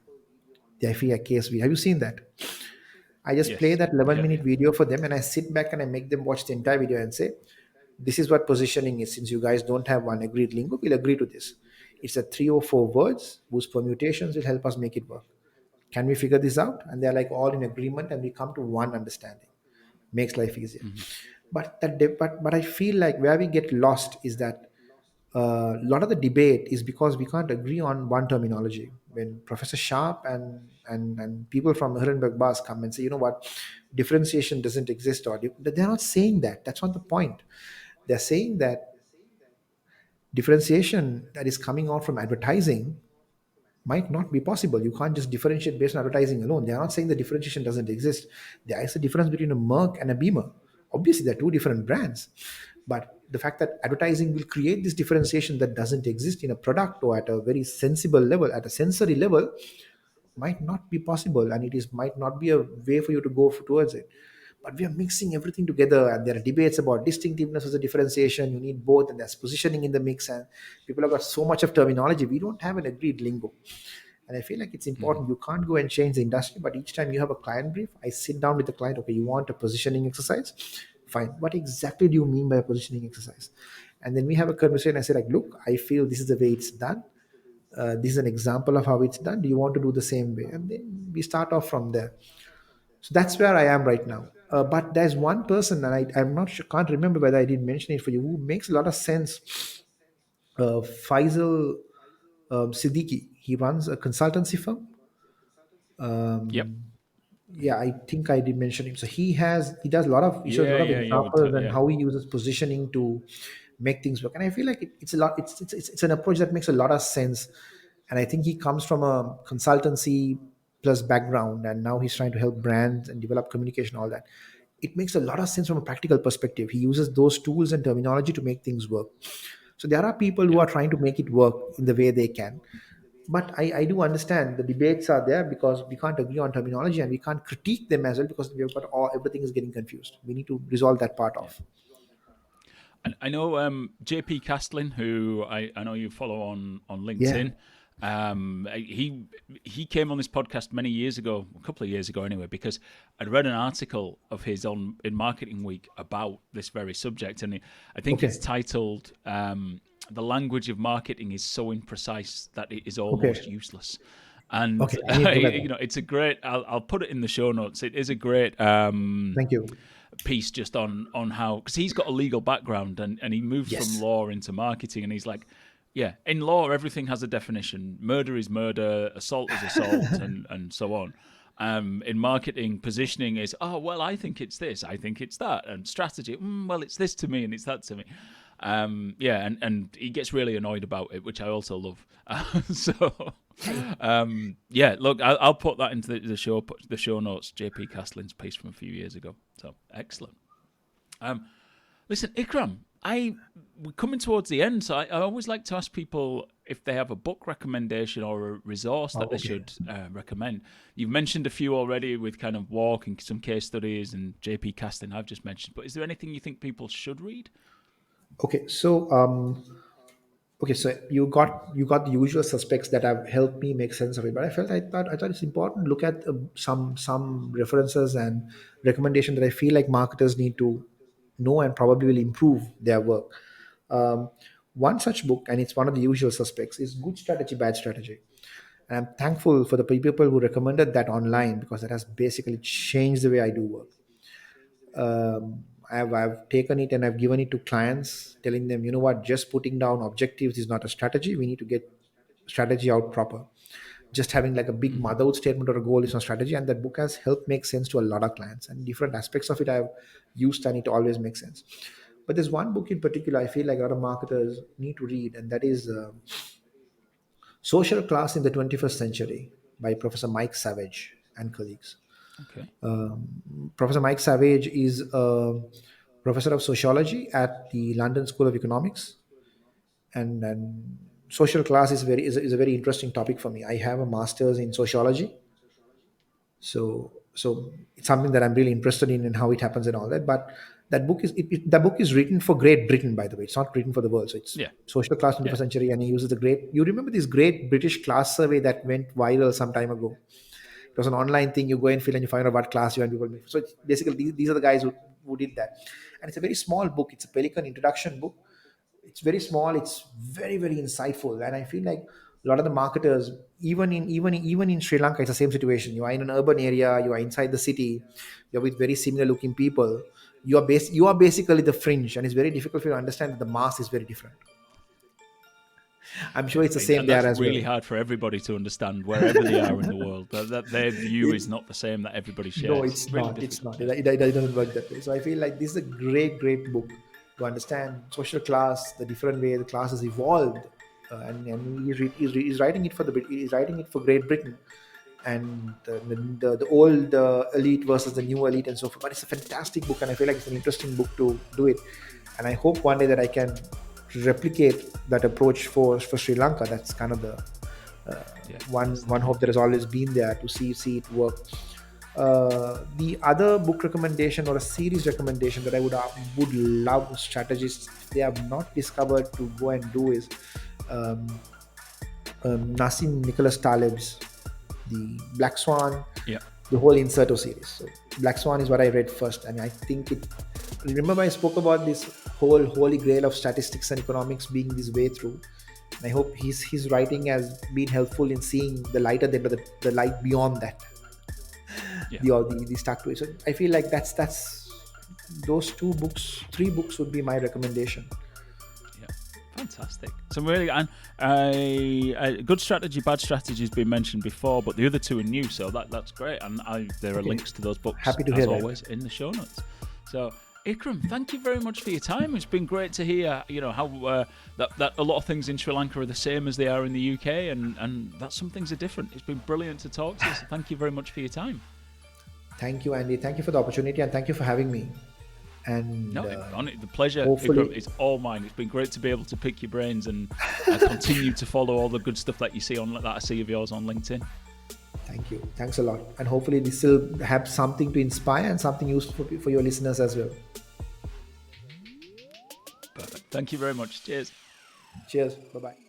Speaker 2: the FE case video. Have you seen that? I just play
Speaker 1: yes,
Speaker 2: that 11
Speaker 1: yeah,
Speaker 2: minute
Speaker 1: yeah.
Speaker 2: video for them and I sit back and I make them watch the entire video and say, this is what positioning is. Since you guys don't have one agreed lingo, we'll agree to this. It's a 3 or 4 words whose permutations will help us make it work. Can we figure this out? And they're like all in agreement and we come to one understanding. Makes life easier.
Speaker 1: Hmm.
Speaker 2: But I feel like where we get lost is that a lot of the debate is because we can't agree on one terminology. When Professor Sharp and people from Ehrenberg Bars come and say, you know what, differentiation doesn't exist, or they're not saying that. That's not the point. They're saying that differentiation that is coming out from advertising might not be possible. You can't just differentiate based on advertising alone. They are not saying the differentiation doesn't exist. There is a difference between a Merck and a Beamer. Obviously, they're two different brands. But the fact that advertising will create this differentiation that doesn't exist in a product or at a very sensible level, at a sensory level, might not be possible, and it is might not be a way for you to go towards it. But we are mixing everything together, and there are debates about distinctiveness as a differentiation. You need both, and there's positioning in the mix, and people have got so much of terminology. We don't have an agreed lingo. And I feel like it's
Speaker 1: Hmm.
Speaker 2: important. You can't go and change the industry, but each time you have a client brief, I sit down with the client. Okay, you want a positioning exercise? Fine. What exactly do you mean by a positioning exercise? And then we have a conversation. I say, like, look, I feel this is the way it's done. This is an example of how it's done. Do you want to do the same way? And then we start off from there. So that's where I am right now. But there's one person, and I'm not sure, can't remember whether I did mention it for you, who makes a lot of sense. Faisal Siddiqui. He runs a consultancy firm.
Speaker 1: Yep.
Speaker 2: Yeah, I think I did mention him. So he does a lot of he shows a
Speaker 1: Yeah,
Speaker 2: lot of
Speaker 1: yeah, yeah.
Speaker 2: examples and
Speaker 1: Yeah.
Speaker 2: how he uses positioning to make things work. And I feel like it's a lot. It's an approach that makes a lot of sense. And I think he comes from a consultancy plus background, and now he's trying to help brands and develop communication, all that. It makes a lot of sense from a practical perspective. He uses those tools and terminology to make things work. So there are people who
Speaker 1: Yeah.
Speaker 2: are trying to make it work in the way they can. But I do understand the debates are there because we can't agree on terminology and we can't critique them as well because we've got everything is getting confused. We need to resolve that part
Speaker 1: Yeah.
Speaker 2: off.
Speaker 1: And I know JP Castlin, who I know you follow on
Speaker 2: Yeah.
Speaker 1: LinkedIn. He came on this podcast many years ago, a couple of years ago anyway, because I'd read an article of his on in Marketing Week about this very subject, and I think it's
Speaker 2: Okay.
Speaker 1: titled "The language of marketing is so imprecise that it is almost
Speaker 2: Okay.
Speaker 1: useless." And
Speaker 2: Okay. I need to look at that.
Speaker 1: it's a great. I'll put it in the show notes. It is a great
Speaker 2: Thank you.
Speaker 1: piece just on how, because he's got a legal background and he moves from
Speaker 2: Yes.
Speaker 1: law into marketing, and he's like, yeah, in law everything has a definition. Murder is murder, assault is assault, and so on. In marketing, positioning is, oh well, I think it's this, I think it's that, and strategy, well, it's this to me and it's that to me. And he gets really annoyed about it, which I also love. Yeah, look, I'll put that into the show notes. JP Castlin's piece from a few years ago. So excellent. Listen, Ikram, we're coming towards the end, so I always like to ask people if they have a book recommendation or a resource that they
Speaker 2: Okay.
Speaker 1: should recommend. You've mentioned a few already with kind of Walk and some case studies, and JP Castlin I've just mentioned. But is there anything you think people should read?
Speaker 2: Okay. So you got the usual suspects that have helped me make sense of it. But I thought it's important to look at some references and recommendation that I feel like marketers need to know and probably will improve their work. Um, One such book, and it's one of the usual suspects, is Good Strategy, Bad Strategy. And I'm thankful for the people who recommended that online because that has basically changed the way I do work. I've taken it and I've given it to clients, telling them, you know what, just putting down objectives is not a strategy. We need to get strategy out proper. Just having like a big
Speaker 1: Mm-hmm.
Speaker 2: motherhood statement or a goal is not strategy. And that book has helped make sense to a lot of clients, and different aspects of it I've used and it always makes sense. But there's one book in particular I feel like a lot of marketers need to read, and that is Social Class in the 21st Century by Professor Mike Savage and colleagues.
Speaker 1: Okay.
Speaker 2: Professor Mike Savage is a professor of sociology at the London School of Economics, and social class is a very interesting topic for me. I have a master's in sociology, so it's something that I'm really interested in and how it happens and all that. But that book is written for Great Britain, by the way. It's not written for the world. So it's
Speaker 1: Yeah.
Speaker 2: social class
Speaker 1: Yeah.
Speaker 2: 21st century, and he uses the great. You remember this great British class survey that went viral some time ago? It was an online thing. You go and fill and you find out what class you and people. So it's basically these are the guys who did that, and it's a very small book. It's a Pelican introduction book. It's very small. It's very insightful, and I feel like a lot of the marketers, even in Sri Lanka, it's the same situation. You are in an urban area. You are inside the city. You're with very similar looking people. You are basically the fringe, and it's very difficult for you to understand that the mass is very different. I'm sure
Speaker 1: Yeah,
Speaker 2: it's the same
Speaker 1: and
Speaker 2: there
Speaker 1: that's
Speaker 2: as
Speaker 1: really
Speaker 2: well.
Speaker 1: hard for everybody to understand wherever they are in the world. That their view is
Speaker 2: It's
Speaker 1: not the same that everybody
Speaker 2: No,
Speaker 1: shares.
Speaker 2: it's
Speaker 1: Really
Speaker 2: not. It's
Speaker 1: difficult.
Speaker 2: not.
Speaker 1: Yeah.
Speaker 2: It doesn't work that way. So I feel like this is a great book to understand social class, the different way the class has evolved, and he's writing it for he's writing it for Great Britain, and the old elite versus the new elite and so forth. But it's a fantastic book, and I feel like it's an interesting book to do it. And I hope one day that I can replicate that approach for Sri Lanka. That's kind of the
Speaker 1: Yeah.
Speaker 2: one hope that has always been there to see it work. The other book recommendation or a series recommendation that I would love strategists if they have not discovered to go and do is um, Nassim Nicholas Taleb's The Black Swan,
Speaker 1: Yeah.
Speaker 2: the whole Inserto series. So Black Swan is what I read first, and I think it. Remember, I spoke about this whole holy grail of statistics and economics being this way through. And I hope his writing has been helpful in seeing the light at the end of the light beyond that.
Speaker 1: Yeah.
Speaker 2: The stuck to it. So I feel like that's those three books would be my recommendation.
Speaker 1: Yeah. Fantastic. So really, and good strategy, bad strategy has been mentioned before, but the other two are new, so that's great. And there are
Speaker 2: Okay.
Speaker 1: links to those books
Speaker 2: Happy to
Speaker 1: as
Speaker 2: hear that.
Speaker 1: always in the show notes. So, Ikram, thank you very much for your time. It's been great to hear, how that a lot of things in Sri Lanka are the same as they are in the UK, and that some things are different. It's been brilliant to talk to you. So thank you very much for your time.
Speaker 2: Thank you, Andy. Thank you for the opportunity, and thank you for having me. And
Speaker 1: No, the pleasure,
Speaker 2: hopefully,
Speaker 1: Ikram, is all mine. It's been great to be able to pick your brains and continue to follow all the good stuff that you see that I see of yours on LinkedIn.
Speaker 2: thank you. Thanks a lot. And hopefully this will have something to inspire and something useful for your listeners as well.
Speaker 1: Perfect. Thank you very much. Cheers.
Speaker 2: Cheers. Bye-bye.